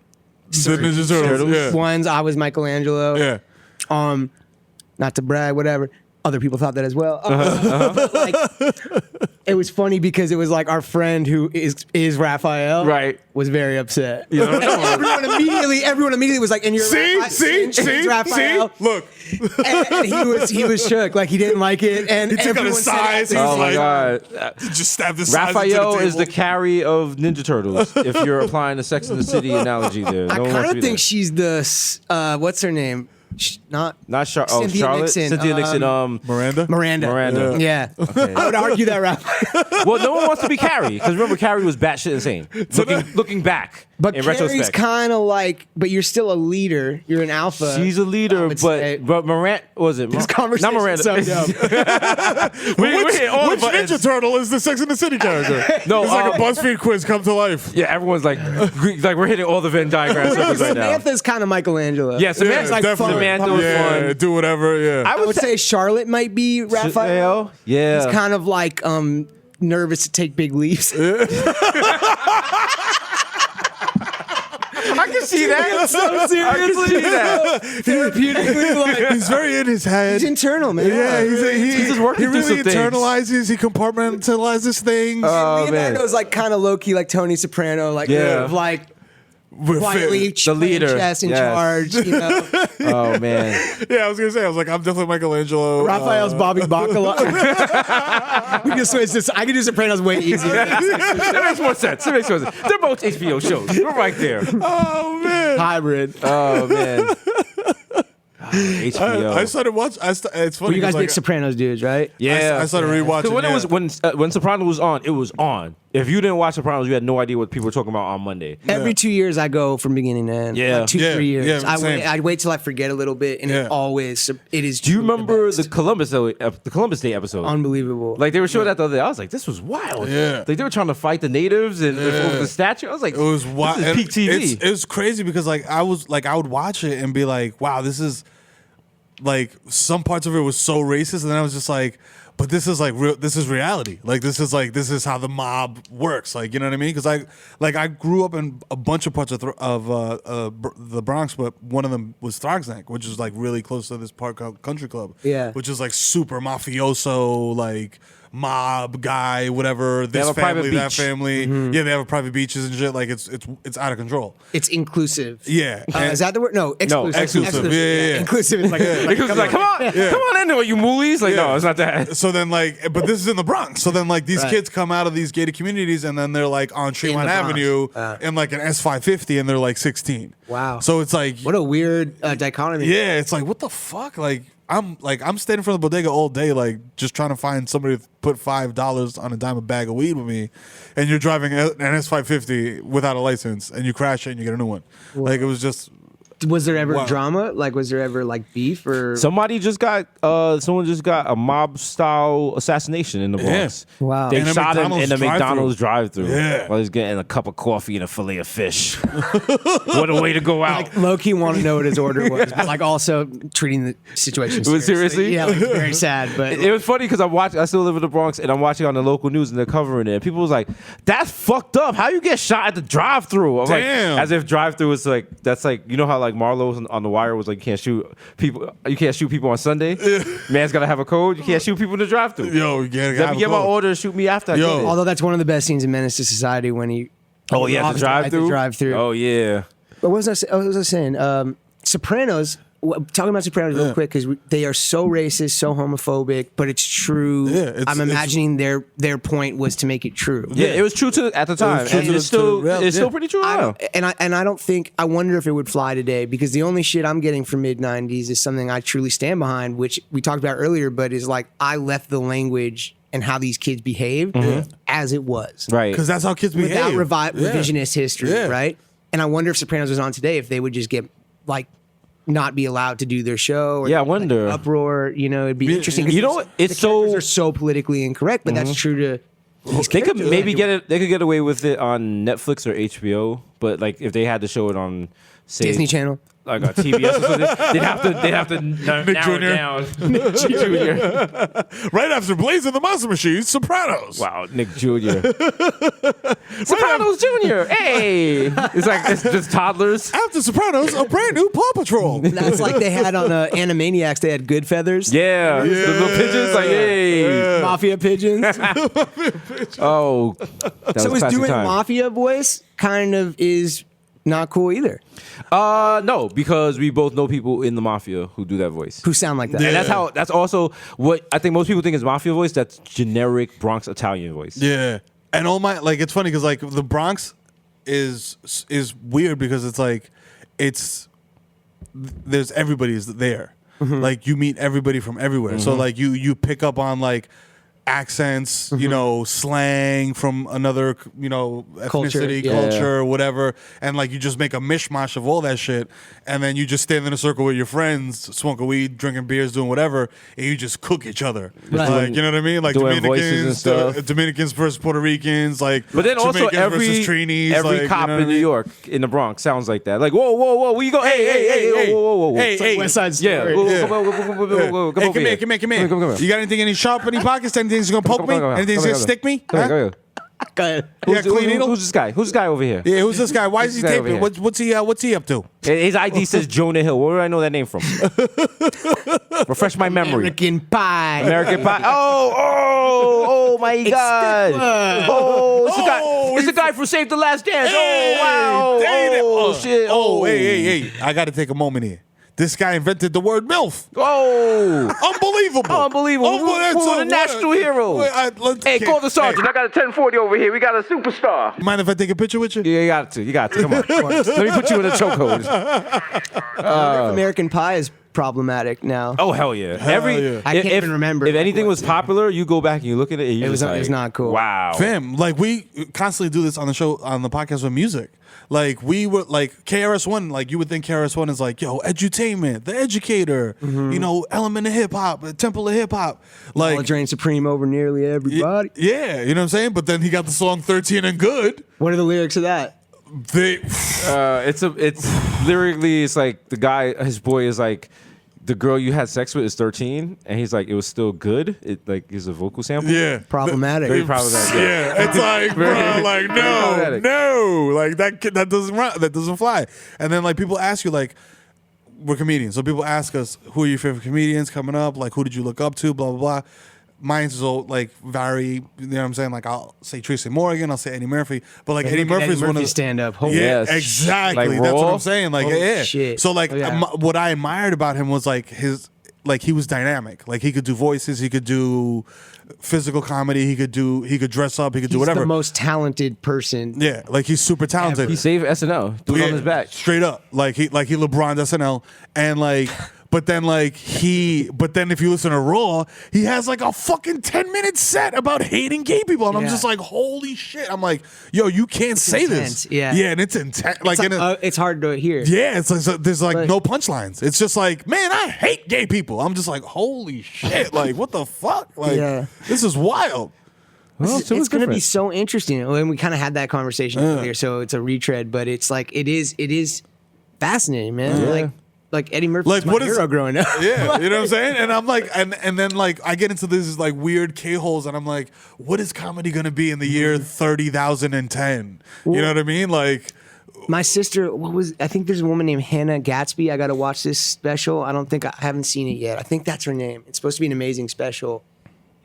The Ninja Turtles. Yeah. ones. I was Michelangelo. Yeah. Not to brag, whatever. Other people thought that as well. But, like, it was funny because it was like our friend who is Raphael, Right. was very upset. You know? And everyone immediately was like, "And you're See, Raphael." look. And he was shook, like he didn't like it, and He took out everyone his said size. it. He was Oh my like, god. just stab this size Raphael into is the table. carry of Ninja Turtles. If you're applying the Sex and the City analogy there, I no one wants kind to of be think there. she's the Not Cynthia Charlotte. Nixon, Cynthia Nixon. Miranda. Miranda. Yeah. I would argue that Raphael. Well, no one wants to be Carrie because remember Carrie was batshit insane. Looking back, But in Carrie's retrospect, kind of like, but you're still a leader. You're an alpha. she's a I leader, would say. but Miranda was it? This conversation Not Miranda. so dumb. We're hitting all Which the buttons. Ninja Turtle is the Sex and the City character? No, it's like a BuzzFeed quiz come to life. Yeah, everyone's like we're hitting all the Venn diagram circles right now. Samantha's kind of Michelangelo. Yeah, Samantha's like definitely. fun. Samantha was Yeah, fun. do whatever. Yeah. I I would say Charlotte might be Raphael. Yeah. He's kind of like nervous to take big leaps. I can see that. So seriously, I can see that. therapeutically, like He's very in his head. he's internal, man. Yeah, He's just working he through really some things. internalizes. He compartmentalizes things. Oh, man. Leonardo's like kind of low key, like Tony Soprano, like Yeah. like We're quietly fit. The leader. playing chess in Yes. charge. You know, Oh man. Yeah, I was gonna say. I was like, I'm definitely Michelangelo. Raphael's Bobby Bacala. We can switch this. I can do Sopranos way easier. That makes more sense. That makes more sense. They're both HBO shows. We're right there. Oh man. Hybrid. Oh man. HBO. I started watching. It's funny. Well, you guys 'cause, big Sopranos dudes, right? Yeah. I started rewatching. Because when yeah. it was when Sopranos was on, it was on. If you didn't watch Sopranos, you had no idea what people were talking about on Monday. Every 2 years, I go from beginning to end. Yeah. Like 2, Yeah, 3 years. yeah, same. I'd wait till I forget a little bit, and Yeah. it is. Do you truly remember the the Columbus Day episode? unbelievable? Like they were showing that the other day. I was like, this was wild. Yeah. Like they were trying to fight the natives and over the statue. I was like, It was wild. This is peak TV. It was crazy because I would watch it and be like, wow, this is like some parts of it was so racist, and then I was just like, but this is like real. This is reality. Like this is how the mob works. Like you know what I mean? Because I grew up in a bunch of parts of the Bronx, but one of them was Throgsneck, which is like really close to this park called Country Club. Yeah. which is like super mafioso, like mob guy, whatever. This have a private family, that beach. family. Mm-hmm. Yeah, they have a private beaches and shit. Like it's out of control. It's inclusive. Yeah. And- Is that the word? No, exclusive. exclusive. Yeah. Inclusive is like, It was like, come on into it, you moolies. Like, Yeah. no, it's not that. So then, like, but this is in the Bronx. So then, like, these Right. kids come out of these gated communities, and then they're like on Tremont the Bronx. Avenue in like an S550, and they're like 16. Wow. So it's like, what a weird dichotomy. yeah, it's like, what the fuck? Like, I'm standing in front of the bodega all day, like, just trying to find somebody to put $5 on a dime a bag of weed with me, and you're driving an S550 without a license, and you crash it, and you get a new one. Like, it was just. Was there ever Wow. drama? Like, was there ever like beef or? Someone just got a mob style assassination in the Bronx. Yeah. Wow. They In a shot him in a McDonald's McDonald's drive-through. Yeah. While he's getting a cup of coffee and a fillet of fish. What a way to go out. Like low key want to know what his order was, but like also treating the situation Was seriously? Yeah, like very sad. But It was funny because I still live in the Bronx and I'm watching on the local news and they're covering it. And people was like, "That's fucked up. How you get shot at the drive-through?" I'm Damn. like, as if drive-through is like that's like you know how like Marlowe's on the wire was like you can't shoot people on Sunday. Man's gotta have a code. You can't shoot people in the drive-through. Yo, you gotta Let have me a get my code. order. Shoot me after. I Yo. get it. although that's one of the best scenes in Menace to Society when he. Oh yeah, the At the drive-through. drive-through. Oh yeah. But what was I saying? Sopranos. Talking about Sopranos real quick because they are so racist, so homophobic, but it's true. Yeah, it's- I'm imagining their point was to make it true. Yeah, it was true to at the time, true and to it's the- still to- it's yeah. still pretty true now. I don't think I wonder if it would fly today because the only shit I'm getting from mid '90s is something I truly stand behind, which we talked about earlier, but is like I left the language and how these kids behaved as it was, Right. Because that's how kids behave. without Yeah. revisionist history, Yeah. right? And I wonder if Sopranos was on today, if they would just get like not be allowed to do their show. Or Yeah, I like, wonder. uproar. You know, it'd be interesting. 'cause You know what? It's the characters so- are so politically incorrect, but that's true to They could maybe get it. They could get away with it on Netflix or HBO, but like if they had to show it on say, Disney Channel. like a TBS or something, they'd have to narrow it Jr. down. Nick Jr. Right after Blazing the Monster Machine, Sopranos. Wow, Nick Jr. Sopranos Jr. Hey, it's just toddlers. After Sopranos, a brand new Paw Patrol. That's like they had on Animaniacs. They had good feathers. Yeah, the little pigeons like hey, Mafia pigeons. oh. That So was is classic doing time. Mafia voice kind of is not cool either. No, because we both know people in the mafia who do that voice. Who sound like that. And that's also what I think most people think is mafia voice. That's generic Bronx Italian voice. Yeah, and all my like it's funny because like the Bronx is weird because it's like there's everybody's there. Like you meet everybody from everywhere. So like you pick up on like accents, you know, slang from another, you know, ethnicity, culture, whatever, and like you just make a mishmash of all that shit, and then you just stand in a circle with your friends, smoking weed, drinking beers, doing whatever, and you just cook each other. Right. Like, you know what I mean? Like doing voices and stuff. Dominicans versus Puerto Ricans, like But then also Jamaicans versus Trinis, every like, cop you know what in I New mean? York, in the Bronx, sounds like that. Like whoa, where you go? Hey, whoa. Hey, West Side Story. Yeah, come over Hey, here. come here. Come here. You got anything in your sharp in your pockets? Anything that's gonna poke me? Anything that's gonna stick me? Come here. Go ahead. You got clean needle? Who's this guy? Who's this guy over here? Yeah, who's this guy? Why is he Who's this guy over taping? here? What's he up to? His ID says Jonah Hill. Where do I know that name from? Refresh my memory. American Pie. American Pie. Oh my God. Oh, it's the guy from Save the Last Dance. Oh, wow. Oh, shit. Oh, hey. I got to take a moment here. This guy invented the word MILF. Oh. Unbelievable. Who's a national hero. Hey, call the sergeant. I got a 1040 over here. We got a superstar. Mind if I take a picture with you? Yeah, you got to. Come on. Let me put you in a chokehold. American Pie is problematic now. Oh, hell yeah. yeah. I can't even remember. If anything was popular, you go back and you look at it. And It was not cool. Wow. Fam, like we constantly do this on the show, on the podcast with music. Like we were like KRS-One, like you would think KRS-One is like, yo, edutainment, the educator, you know, element of hip hop, temple of hip hop. Like Drain Supreme over nearly everybody. yeah, you know what I'm saying? But then he got the song 13 and Good. What are the lyrics of that? It's lyrically, it's like the guy, his boy is like, the girl you had sex with is 13, and he's like, it was still good. It like is a vocal sample. Yeah. Problematic. Very problematic. Yeah, it's like, bro, like no, like that doesn't run, that doesn't fly. And then like people ask you, like, we're comedians, so people ask us, who are your favorite comedians coming up? Like, who did you look up to? Blah blah blah. Mine's all like vary. You know what I'm saying? Like I'll say Tracy Morgan, I'll say Eddie Murphy, but like Eddie Murphy's one of the stand up. Yeah, Yes. exactly. Like That's what Raw? I'm saying. Like, Holy yeah. shit. So like, Oh, yeah. what I admired about him was like he was dynamic. Like he could do voices, he could do physical comedy, he could dress up, he could do He's whatever. the most talented person. Yeah, like he's super talented. He saved SNL. Threw it on his back. Straight up. Like he LeBron'd SNL. And like but then if you listen to Raw, he has like a fucking 10-minute set about hating gay people. And I'm Yeah. just like, holy shit. I'm like, yo, you can't say intense. this. Yeah. Yeah, and it's intense. Like, It's hard to hear. yeah, it's like so there's like But- no punchlines. It's just like, man, I hate gay people. I'm just like, holy shit. Like, what the fuck? Like, Yeah. this is wild. Well, It's so going to be different. so interesting. And we kind of had that conversation earlier, so it's a retread, but it's like it is fascinating, man. Yeah. Like Eddie Murphy Like, was what my is- hero growing up. Yeah, you know what I'm saying? And I'm like, and then like I get into these like weird K-holes, and I'm like, what is comedy gonna be in the year 30,010? You know what I mean? Like, My sister, I think there's a woman named Hannah Gatsby. I got to watch this special. I haven't seen it yet. I think that's her name. It's supposed to be an amazing special.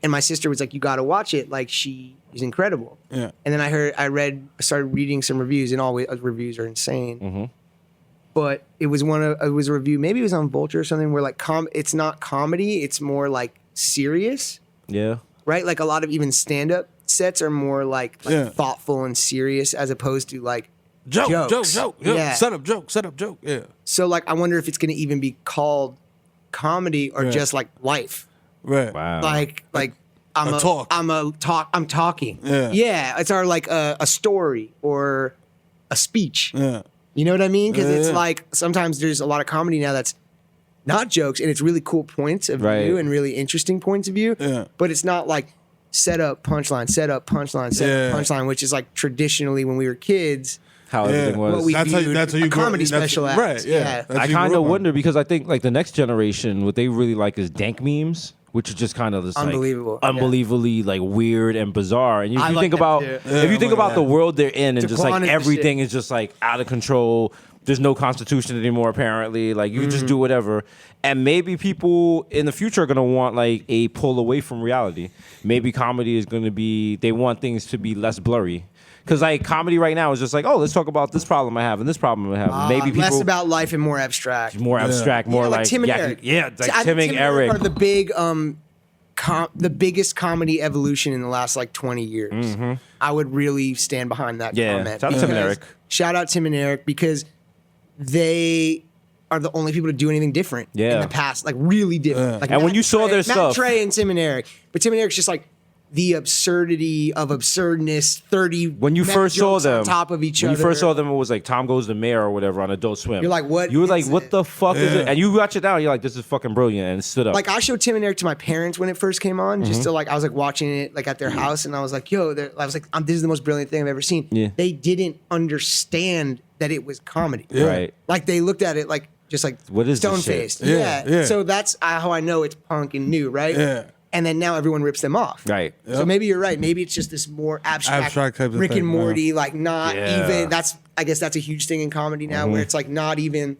And my sister was like, you got to watch it. Like she is incredible. Yeah. And then I started reading some reviews, and all reviews are insane. Mm-hmm. But it was a review, maybe it was on Vulture or something, where like it's not comedy, it's more like serious, Yeah. right? Like a lot of even stand-up sets are more like Yeah. thoughtful and serious, as opposed to like joke. Yeah. Yeah. Set up joke. Yeah. So like I wonder if it's going to even be called comedy or Yeah. just like life. Right. Wow. Like I'm A talk. I'm talking. Yeah. Yeah, it's our like a story or a speech. Yeah. You know what I mean? Because it's Yeah. like sometimes there's a lot of comedy now that's not jokes, and it's really cool points of Right. view and really interesting points of view. Yeah. But it's not like set up, punchline, set up, punchline, set up, punchline, which is like traditionally when we were kids. How everything was. What we viewed that's how you a comedy grow, special act. right? Yeah, I kind of wonder because I think like the next generation, what they really like is dank memes, which is just kind of this Unbelievable, like, unbelievably like weird and bizarre. And if I you like think that about too. if you think about the world they're in, and just like Daquan and everything shit. is just like out of control. There's no constitution anymore. Apparently, like you just do whatever. And maybe people in the future are gonna want like a pull away from reality. Maybe comedy is gonna be. They want things to be less blurry. Because like comedy right now is just like, oh, let's talk about this problem I have and this problem I have. Maybe people Less about life and more abstract. more abstract, more like Tim and Eric. yeah, like I Tim think and Eric. are the big, the biggest comedy evolution in the last like 20 years. I would really stand behind that Yeah, comment. shout out Tim and Because- Eric. Shout out Tim and Eric because they are the only people to do anything different in Yeah. the past, like really different. Like And when Matt you saw Trey- their Matt stuff- Trey and Tim and Eric, but Tim and Eric's just like the absurdity of absurdness. 30 When you meta first saw jokes them, on top of each when other. you first saw them, it was like Tom Goes to Mero or whatever on Adult Swim. You're like, what You were like, is what it? the fuck is it? And you watch it now, you're like, this is fucking brilliant, and it stood up. Like I showed Tim and Eric to my parents when it first came on, just to like I was like watching it like at their house, and I was like, "Yo," I was like, "This is the most brilliant thing I've ever seen." Yeah. They didn't understand that it was comedy. Right. Like they looked at it like just like What is this stone shit? faced. Yeah. So that's how I know it's punk and new, right? Yeah. And then now everyone rips them off. Right. So maybe you're right. Maybe it's just this more abstract Abstract type of Rick thing, and Morty, like not Yeah. even. I guess that's a huge thing in comedy now, where it's like not even.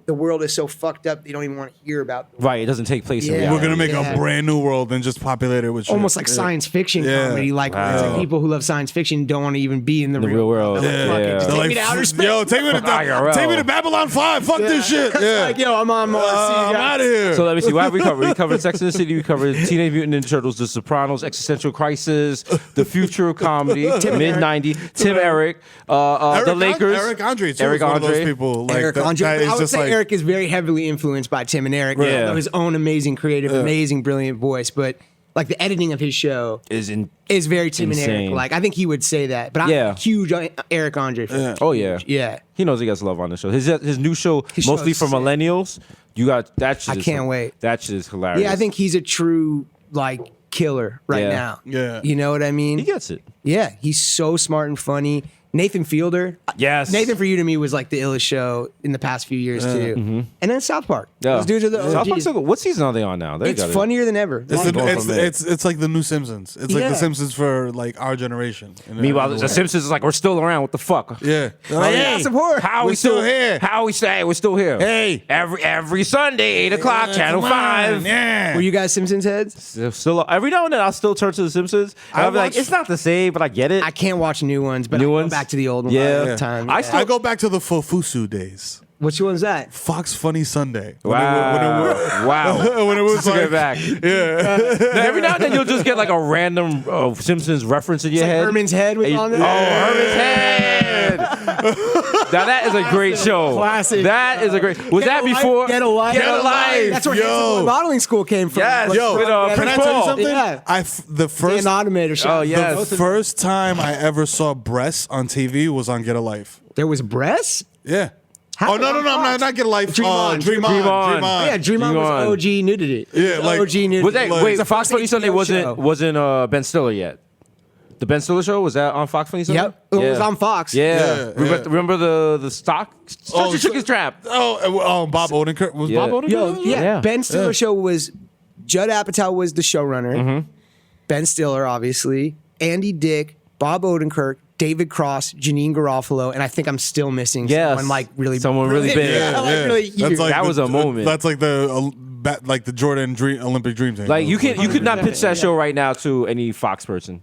The world is so fucked up they don't even want to hear about. Right, it doesn't take place in Yeah. reality. We're gonna make Yeah. a brand new world and just populate it with shit. Almost like science fiction Yeah. comedy. Like, where it's like Wow. people who love science fiction don't want to even be in the real world. They're like, fuck it, Yeah. just They're take me to outer space. Yo, take me to IRL. take me to Babylon 5. Fuck this shit. Yeah. Like, yo, I'm on Mars. See you I'm guys. out of here. So let me see. What have we covered? We covered Sex and the City. We covered Teenage Mutant Ninja Turtles, The Sopranos, Existential Crisis, the future of comedy, mid '90s. Tim Eric, the Lakers, Eric Andre too. Eric is one of those Andre. people. Like, Eric that Andre. guy is I would just say like, Eric is very heavily influenced by Tim and Eric. Yeah. Although his own amazing, creative, amazing, brilliant voice. But like the editing of his show is in. is very Tim and Insane. Eric. Like I think he would say that. But I'm Yeah. a huge Eric Andre fan. Oh yeah, Yeah. He knows he gets love on the show. His new show, His mostly show's for sick. millennials. You got that. Shit I is- can't wait. That shit is hilarious. Yeah, I think he's a true like killer right Yeah. now. Yeah. You know what I mean? he gets it. Yeah, he's so smart and funny. Nathan Fielder. Yes. Nathan for You to me was like the illest show in the past few years too. And then South Park. Yeah. Those dudes are the South OGs. Park's so good. What season are they on now? They It's got it. funnier than ever. It's, Long gone from it. it's like the new Simpsons. It's like Yeah. the Simpsons for like our generation. Meanwhile, the Simpsons is like, we're still around. What the fuck? Yeah. Hey, support. How We're we still here. How we say we're still here? Hey. every Sunday, 8:00, Channel Come on, 5. Yeah. Were you guys Simpsons heads? Still, every now and then I'll still turn to the Simpsons. And I'll be like, watch- it's not the same, but I get it. I can't watch new ones, but New I ones? go back to the old ones Yeah. all the Yeah. time. I still- I go back to the Fofusu days. Which one's that? Fox Funny Sunday. Wow. Wow. When it was Took like, it back. Now, every now and then you'll just get like a random Simpsons reference in your Like head. Herman's Head was And you- on there? Oh, Herman's Head. Now that is a great show. Classic. That is a great. Was that Life, before? Get a Life. Get a Life. That's where Yo. Handsome Boy Modeling School came from. Yes. Like, Yo, with, Get Can a I tell you Life. something? Yeah. The first An automator shop. Oh, yes. the first time I ever saw breasts on TV was on Get a Life. There was breasts? Yeah. How- Oh no, I'm not Get a Life. Dream On. Dream Dream On. Dream On. Yeah, Dream On Dream On. was OG nudity. Yeah, like- OG nudity. Was that, Like- wait, It's a Fox first Funny Sunday HBO show. wasn't Ben Stiller yet. The Ben Stiller show was that on Fox Funny Sunday? Yep. It was on Fox. Yeah. Yeah, Remember the stock? Oh, Stretch Chicken Trap. Bob Odenkirk was Yeah. Bob Odenkirk. Yo, yeah. Yeah. Ben Stiller show was Judd Apatow was the showrunner. Ben Stiller, obviously. Andy Dick, Bob Odenkirk, David Cross, Janine Garofalo, and I think I'm still missing Yes. someone like really Someone really big. Yeah, like really huge. That was a moment. That's like the Jordan Olympic Dream thing. Like you could not pitch that show right now to any Fox person.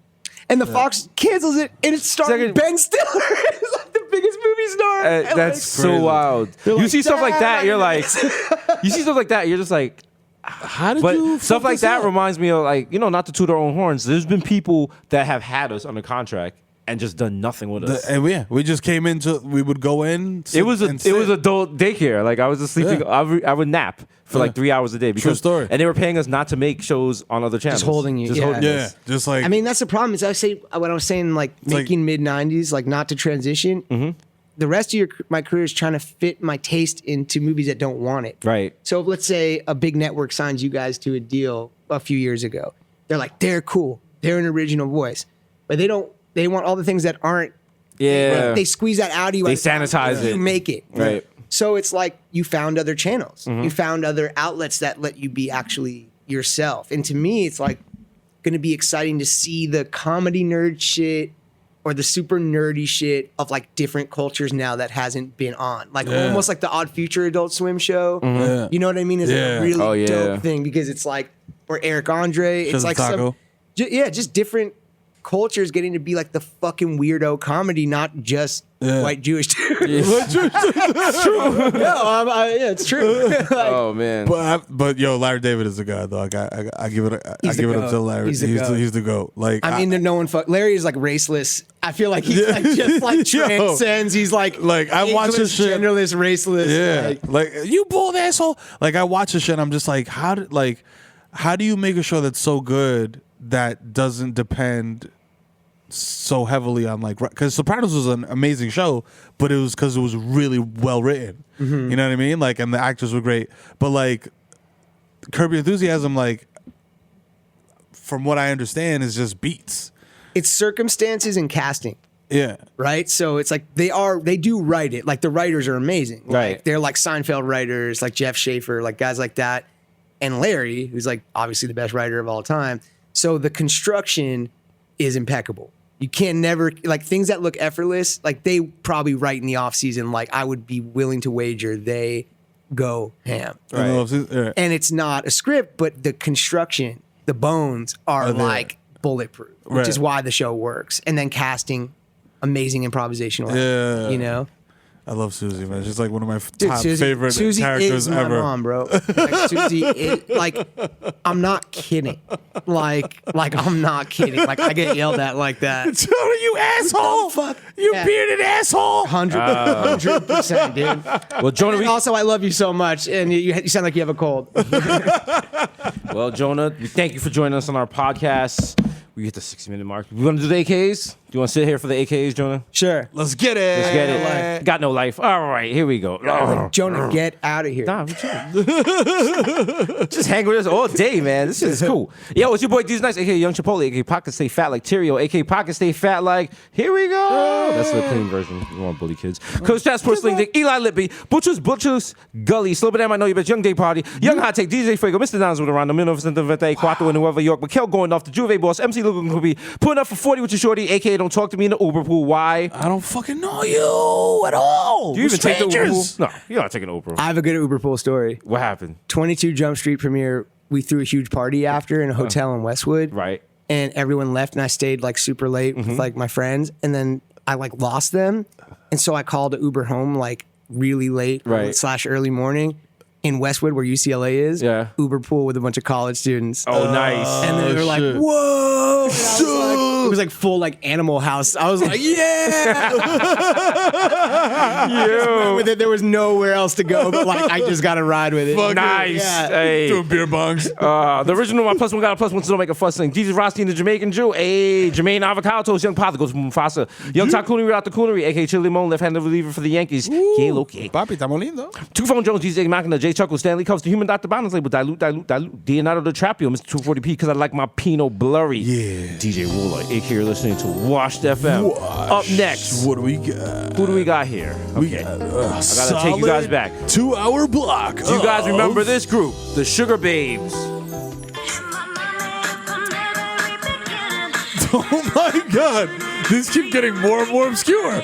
And the Fox cancels it, and it's starring Second- Ben Stiller as like the biggest movie star. And, That's like, so Crazy. wild. You like, see stuff like that, you're like, "Dad." you see stuff like that, you're just like. How did But you stuff fuck like this that up? reminds me of like, not to toot our own horns. There's been people that have had us under contract and just done nothing with us. And we just came into. We would go in. It was adult daycare. Like I was just sleeping. Yeah. I would nap for like 3 hours a day because story. and they were paying us not to make shows on other channels. holding you, Just yeah. holding Yeah, us. just like I mean, that's the problem. Is I say when I was saying like making mid '90s, like not to transition. The rest of my career is trying to fit my taste into movies that don't want it. Right. So let's say a big network signs you guys to a deal a few years ago. They're like, they're cool. they're an original voice. But they want all the things that aren't. Yeah. They squeeze that out of you. They sanitize it. You make it. Right. So it's like you found other channels. You found other outlets that let you be actually yourself. And to me, it's like going to be exciting to see the comedy nerd shit or the super nerdy shit of like different cultures now that hasn't been on. Like almost like the Odd Future Adult Swim show. You know what I mean? It's like a really dope thing because it's like, or Eric Andre. It's like just different cultures getting to be like the fucking weirdo comedy, not just white Jewish dudes. It's true. It's true. Like, Oh man. But yo, Larry David is the guy though. I give it up to Larry. He's the GOAT. Like I mean, no one Larry is like raceless. I feel like he's like just like transcends. He's like I watch this shit, genderless, raceless. Yeah, like you bald asshole. Like I watch this shit, and I'm just like, how do you make a show that's so good that doesn't depend so heavily on like, because Sopranos was an amazing show, but it was because it was really well written. You know what I mean? Like, and the actors were great, but like Curb Your Enthusiasm, like from what I understand, is just beats. It's circumstances and casting. Yeah. Right. So it's like they do write it. Like the writers are amazing. Right. Like, they're like Seinfeld writers, like Jeff Schaffer, like guys like that, and Larry, who's like obviously the best writer of all time. So the construction is impeccable. You can never, like things that look effortless, like they probably write in the off season, like I would be willing to wager they go ham. Right. And it's not a script, but the construction, the bones are like bulletproof, which is why the show works. And then casting, amazing improvisational. Yeah. You know? I love Susie, man. She's like one of my top Susie, favorite Susie characters is my ever. mom, bro. Like, Susie, I'm not kidding. Like I'm not kidding. Like I get yelled at like that. Jonah, you asshole! Fuck. You bearded asshole! 100%, dude. Well, Jonah, And also, I love you so much, and you sound like you have a cold. Well, Jonah, we thank you for joining us on our podcast. We hit the 60-minute mark. We want to do the AKs? Do you want to sit here for the AKs, Jonah? Sure. Let's get it. Let's get it. Got no life. All right, here we go. Jonah, get out of here. Nah, we chilling. Just hang with us all day, man. This shit is cool. Yo, it's your boy D's Nice, aka Young Chipotle, aka Pocket Stay Fat like Tyrio, aka Pocket Stay Fat like here we go. That's the clean version. You want bully kids. Coach Chad Sports Sling Dick, Eli Lippy, Butchers, Gully, Slow It Down, I Know You Bet, Young Day Party, Young Hot Take, DJ Fuego, Mr. Downs with around the 1994 in Nueva York, Mikkel going off the Juve Boss, MC Lugan could be putting up for 40 with your shorty, aka Don't Talk to Me in the Uber pool. Why? I don't fucking know you at all. Do you even take the Uber pool? Strangers. No, you're not taking the Uber. I have a good Uber pool story. What happened? 22 Jump Street premiere. We threw a huge party after in a hotel in Westwood. Right. And everyone left, and I stayed like super late with like my friends, and then I like lost them, and so I called an Uber home like really late, Right. / early morning in Westwood where UCLA is. Yeah. Uber pool with a bunch of college students. Oh, nice. And they were like, shit. "Whoa!" And I was like, it was like full like Animal House. I was like, "Yeah!" With it, there was nowhere else to go, but like I just got to ride with it. Fuck Nice. Yeah. Hey. Doing beer bongs. The original my plus one got a plus one, so don't make a fuss thing. Jesus Rothstein, the Jamaican Jew. Hey, Jermaine Avocado Toast, Young Pata goes from Mufasa. Young Takuni without the coonery, aka Chili Limon, left-handed reliever for the Yankees. Kilo K. Papi, estamos lindo. Two Phone Jones, DJ Machina, J Chuckle, Stanley Cuffs, the Human Dr. Balance label, dilute. Leonardo DiCaprio, Mr. 240p, because I like my Pinot blurry. Yeah. DJ Ruler, aka you're listening to Washed FM. Up next, What do we got? who do we got here? Okay, I gotta take you guys back. 2-hour block. Do you guys remember this group, the Sugar Babes? Oh my God. This keeps getting more and more obscure.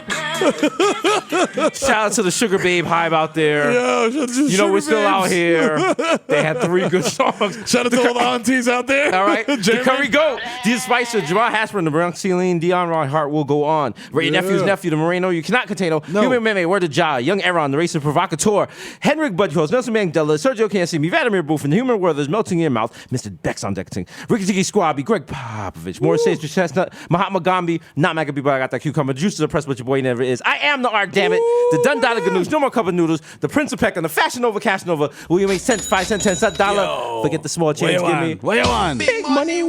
Shout out to the Sugar Babe Hive out there. Yo, You know, we're still out here. They had 3 good songs. Shout out to all the aunties out there. All right. The Jeremy. Curry Goat, Dean Spicer, Jamal Hasper, the Bronx Celine, Dion Ron Hart will go on. Ray Nephew's nephew, the Moreno, you cannot contain. Human Meme, Word of Ja, Young Aaron, the Racing Provocateur, Henrik Budhos, Nelson Mandela, Sergio Can't See Me, Vladimir Buffin, the Human Werther's Melting in Your Mouth, Mr. Bex on Decking, Ricky Tiki Squabby, Greg Popovich, Morris Sage, Chestnut, Mahatma Gandhi, not Maccabee, but I got that cucumber, Juice to the Press, but your boy never is. I am the Art, damn it. The Dundada Ganoush, no more cup of noodles, the Prince of Peck, and the Fashion Nova Cash Nova. Will you make cents, 5 cents, 10 cents, dollar? Forget the small change, give me. What you want? Big money,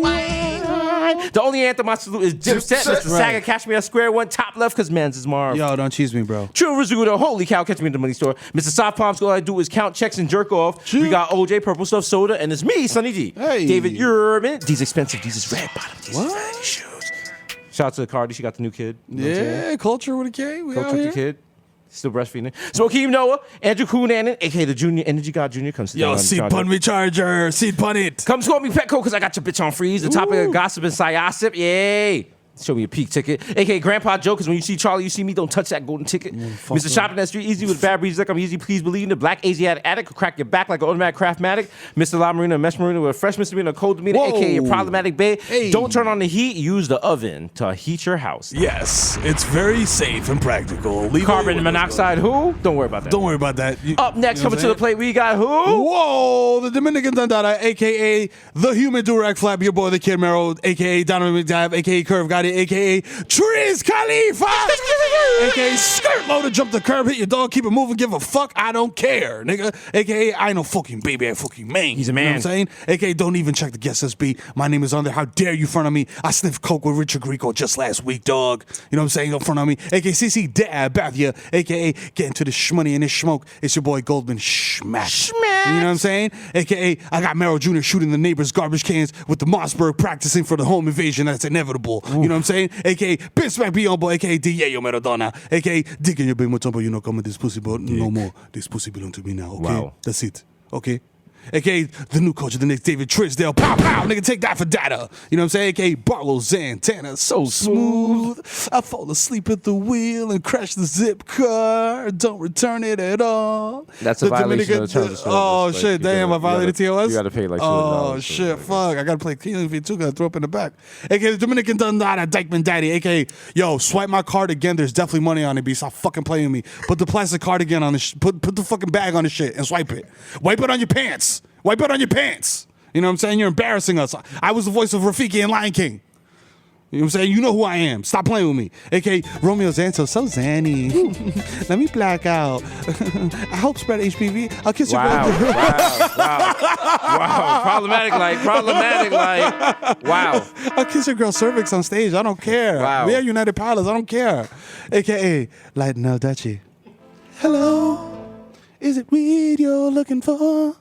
man. The only anthem I salute is Dipset. Mr. Saga, catch me at square one, top left, because man's is Marv. Yo, don't cheese me, bro. True Rizzuto, holy cow, catch me in the money store. Mr. Soft Palms, all I do is count checks and jerk off. We got OJ, Purple Stuff Soda, and it's me, Sonny G. Hey. David Urban. These expensive, these is red bottom, these is red shoes. Shout out to Cardi, she got the new kid. Yeah, Culture with a K. We Coach out with here. the kid. Still breastfeeding. So Akeem Noah, Andrew Cunanan, aka the Junior Energy God Jr. comes to Yo, seed pun me charger. Seed pun it. Come score me Petco because I got your bitch on freeze. The topic of gossip and Syosip. Yay. Show me a peak ticket. AKA Grandpa Joe, because when you see Charlie, you see me. Don't touch that golden ticket. Mr. Shopping that street easy with bad breezes like I'm easy. Please believe in the black Asiatic addict will crack your back like an automatic Craftmatic. Mr. La Marina, Mesh Marina with a fresh misdemeanor, cold demeanor, AKA your problematic bae. Hey. Don't turn on the heat. Use the oven to heat your house. Yes, it's very safe and practical. Leave Carbon monoxide, who? Don't worry about that. Don't worry about that. Up next, you know coming to the plate, we got who? Whoa, the Dominican Dundada, a.k.a. the Human Durag Flap, your boy, the Kid Mero, a.k.a. Donovan McDive, a.k.a. Curve Gotti, a.k.a. Triz Khalifa, a.k.a. Skirt Loader, jump the curb, hit your dog, keep it moving, give a fuck, I don't care, nigga, a.k.a. I ain't no fucking baby, I fucking man. He's a You know man. what I'm saying? A.k.a. don't even check the guest SB. My name is on there. How dare you front of me? I sniffed coke with Richard Grieco just last week, dog. You know what I'm saying? In front of me. A.k.a. CC Dab Bathia, a.k.a. get into the shmoney and this smoke. It's your boy Goldman Schmack. You know what I'm saying? A.k.a. I got Mero Jr. shooting the neighbor's garbage cans with the Mossberg practicing for the home invasion that's inevitable. You know what I'm saying? A.k.a. Ben Smack Beyond Boy, a.k.a. Diego Maradona, a.k.a. digging your big mutombo, you know, come with this pussy, but no more. This pussy belong to me now, okay? Wow. That's it. Okay? A.k.a. the new coach of the Knicks, David Trisdale. Pow, pow, nigga, take that for data. You know what I'm saying? A.k.a. Barlow Zantana, so smooth. I fall asleep at the wheel and crash the zip car. Don't return it at all. That's a violation of the terms of service. Oh, Like, shit, you damn, gotta- I violated you gotta- TOS? you gotta pay like $200 Oh, for shit, it. fuck. I gotta play clean if you too, gotta throw up in the back. A.k.a. the Dominican Dundada, Dykeman Daddy. A.k.a. yo, swipe my card again. There's definitely money on it, B. Stop fucking playing with me. Put the plastic card again on the put the fucking bag on the shit and swipe it. Wipe it on your pants. Wipe it on your pants. You know what I'm saying? You're embarrassing us. I was the voice of Rafiki in Lion King. You know what I'm saying? You know who I am. Stop playing with me. A.k.a. Romeo Zanto, so zanny. Let me black out. I hope spread HPV. I'll kiss Wow, your girl. wow. Problematic like, wow. I'll kiss your girl cervix on stage. I don't care. Wow. We are United Pilots. I don't care. A.k.a. Lighten up Dutchie. Hello. Is it weed you're looking for?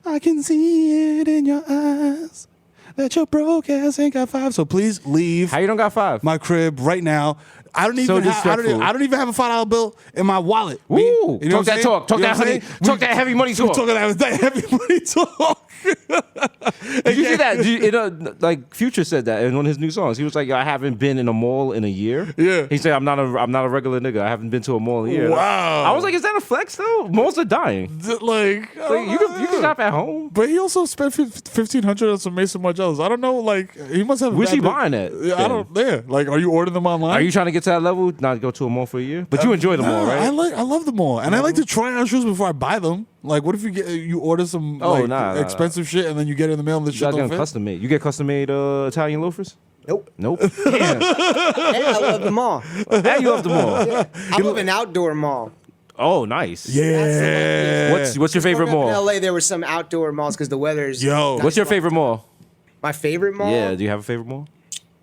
I can see it in your eyes that your broke ass ain't got five. So please leave How you don't got 5? my crib right now. I don't So even have, disrespectful. I don't even have a $5 bill in my wallet. Woo! B. You know Talk what I'm that saying? talk. Talk You know that what I'm honey. saying? Talk that heavy money We talk. talking that heavy money talk. Did you see that? Like Future said that in one of his new songs. He was like, I haven't been in a mall in a year. Yeah. He said, I'm not a regular nigga. I haven't been to a mall in a year. Wow. I was like, is that a flex though? Malls are dying. Like Like, you can shop at home. But he also spent $1,500 on some Mason Margielas. I don't know, like he must have. Where's he bad- buying at, Yeah, I then? don't. Yeah, like, are you ordering them online? Are you trying to get to that level? Not go to a mall for a year? But you enjoy the mall, Nah, right? I love them all, and I like to try on shoes before I buy them. Like, what if you order some Nah. expensive shit and then you get it in the mail and the You shit gotta don't get them fit? custom made. You get custom made Italian loafers? Nope. Nope. Damn. Hey, I love the mall. And you love the mall. I love an outdoor mall. Oh, nice. Yeah. What's your favorite Growing up mall? In LA, there were some outdoor malls because the weather's. Yo. What's your favorite mall? My favorite mall? Yeah, do you have a favorite mall?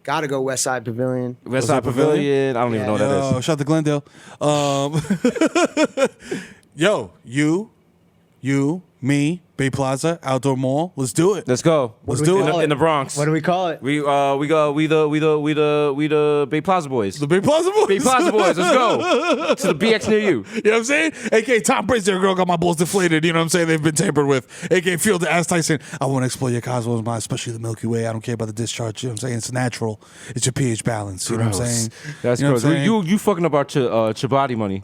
Gotta go West Side Pavilion. West Side Pavilion. I don't even know what that Yo, is. shout out to Glendale. Yo, you, me, Bay Plaza, outdoor mall. Let's do it. Let's go. Let's do it. In the Bronx. What do we call it? We the Bay Plaza Boys. The Bay Plaza Boys. Bay Plaza Boys. Let's go to the BX near you. You know what I'm saying? A.K.A. Tom Brady's there, girl, got my balls deflated. You know what I'm saying? They've been tampered with. A.K.A. Field to Ass Tyson. I want to explore your cosmos, especially the Milky Way. I don't care about the discharge. You know what I'm saying? It's natural. It's your pH balance. You know what I'm saying? That's you know gross. what I'm saying? You fucking up our Chibati money.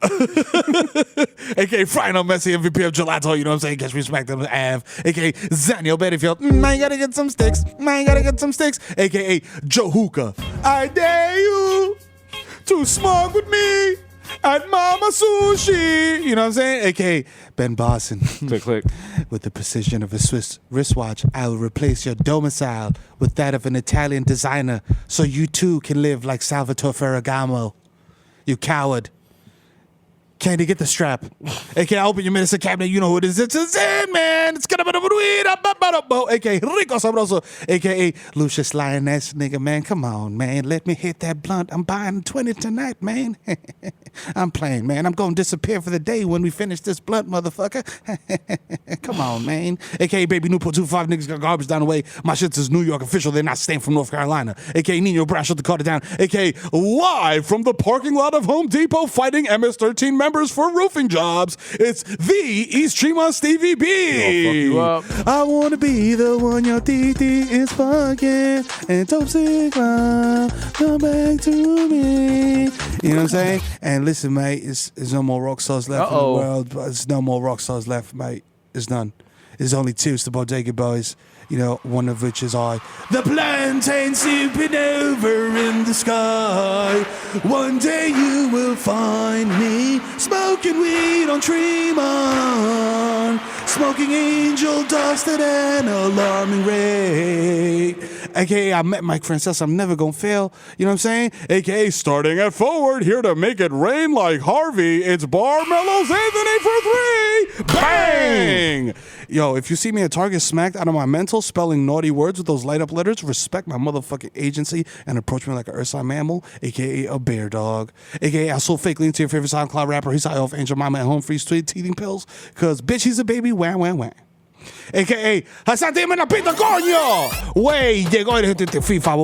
A.K.A. frying on Messi, MVP of Gelato. You know what I'm saying? Catch me smack them Ave. A.K.A. Daniel Bettyfield. I gotta get some sticks. I gotta get some sticks. A.K.A. Joe Hookah. I dare you to smoke with me at Mama Sushi. You know what I'm saying? A.K.A. Ben Boston. Click. With the precision of a Swiss wristwatch, I will replace your domicile with that of an Italian designer so you too can live like Salvatore Ferragamo. You coward. Can you get the strap? AKA, open your medicine cabinet. You know who it is. It's in, man. It's gonna be AKA, Rico Sabroso. AKA, Lucius Lioness, nigga, man. Come on, man. Let me hit that blunt. I'm buying 20 tonight, man. I'm playing, man. I'm gonna disappear for the day when we finish this blunt, motherfucker. Come on, man. AKA, Baby Newport 25 niggas got garbage down the way. My shit's is New York official. They're not staying from North Carolina. AKA, Nino Brown, shut the car down. AKA, live from the parking lot of Home Depot fighting MS-13 members for roofing jobs. It's the East Tremont Stevie B. Fuck you up. I wanna be the one your titi is fucking and top secret. Come back to me. You know what I'm saying? And listen, mate, it's no more rock stars left in the world. But there's no more rock stars left, mate. There's none. There's only two. It's the Bodega Boys. You know, one of which is I. The plantain sipping over in the sky. One day you will find me smoking weed on Tremont, smoking angel dust at an alarming rate. AKA, I met Mike Frances. I'm never gonna fail. You know what I'm saying? AKA, starting at forward, here to make it rain like Harvey. It's Bar Mellows Anthony for 3. Bang! Yo, if you see me at Target smacked out of my mental, spelling naughty words with those light up letters, respect my motherfucking agency and approach me like an ursine mammal, aka a bear dog. AKA, I so fakely into your favorite SoundCloud rapper. He's high off Angel Mama at home free street teething pills. Cause bitch, he's a baby. Wah, wah, wah. AKA, Hasan, dime una pita, coño. Wey, llegó el gente de FIFA.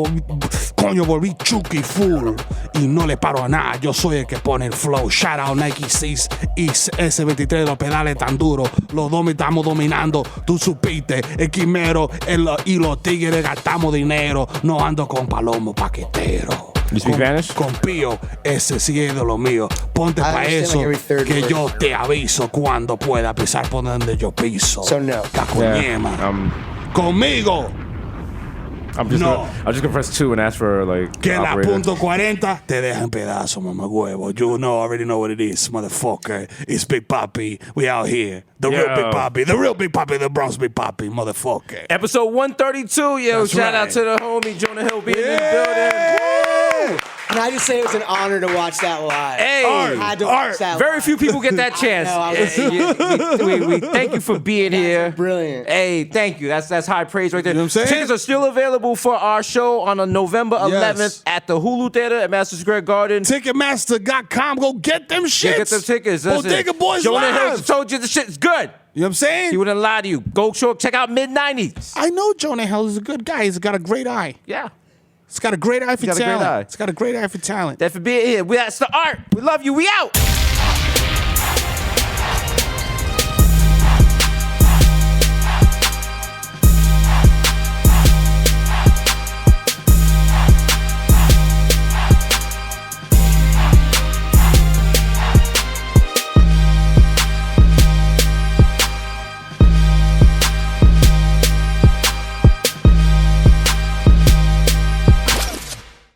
Coño, volví Chucky full. Y no le paro a nada. Yo soy el que pone el flow. Shout out Nike 6 y S23. Los pedales tan duros. Los dos me estamos dominando. Tú supiste. El Mero y los tigres gastamos dinero. No ando con palomo paquetero. You speak Spanish? Con Pío, ese sí es de lo mío. Ponte pa' eso, like every third que word. yo te aviso cuando pueda pisar por donde yo piso. So no. Cacoñema. Conmigo. I'm just No. gonna press 2 and ask for like. Que la operator. punto 40 te deja en pedazos, mamagüevo. You already know what it is, motherfucker. It's Big Papi. We out here. The real Yo. Big Papi. The real Big Papi. The Bronx Big Papi, motherfucker. Episode 132, yo. That's Shout out right. to the homie Jonah Hill being in the building. Woo! Can I just say it was an honor to watch that live? Hey, I had to watch that very live. few people get that chance. I know, we thank you for being here. Brilliant. Hey, thank you. That's high praise right there. You know what I'm saying? Tickets are still available for our show on November 11th Yes. at the Hulu Theater at Madison Square Garden. Ticketmaster.com. Go get them shits. Get them tickets. Listen, Bodega Boys Jonah Hill live. told you the shit's good. You know what I'm saying? He wouldn't lie to you. Go check out mid-90s. I know Jonah Hill is a good guy. He's got a great eye. Yeah. It's got a great eye for got a great talent. eye. It's got a great eye for talent. Thanks for being here. That's the art. We love you. We out.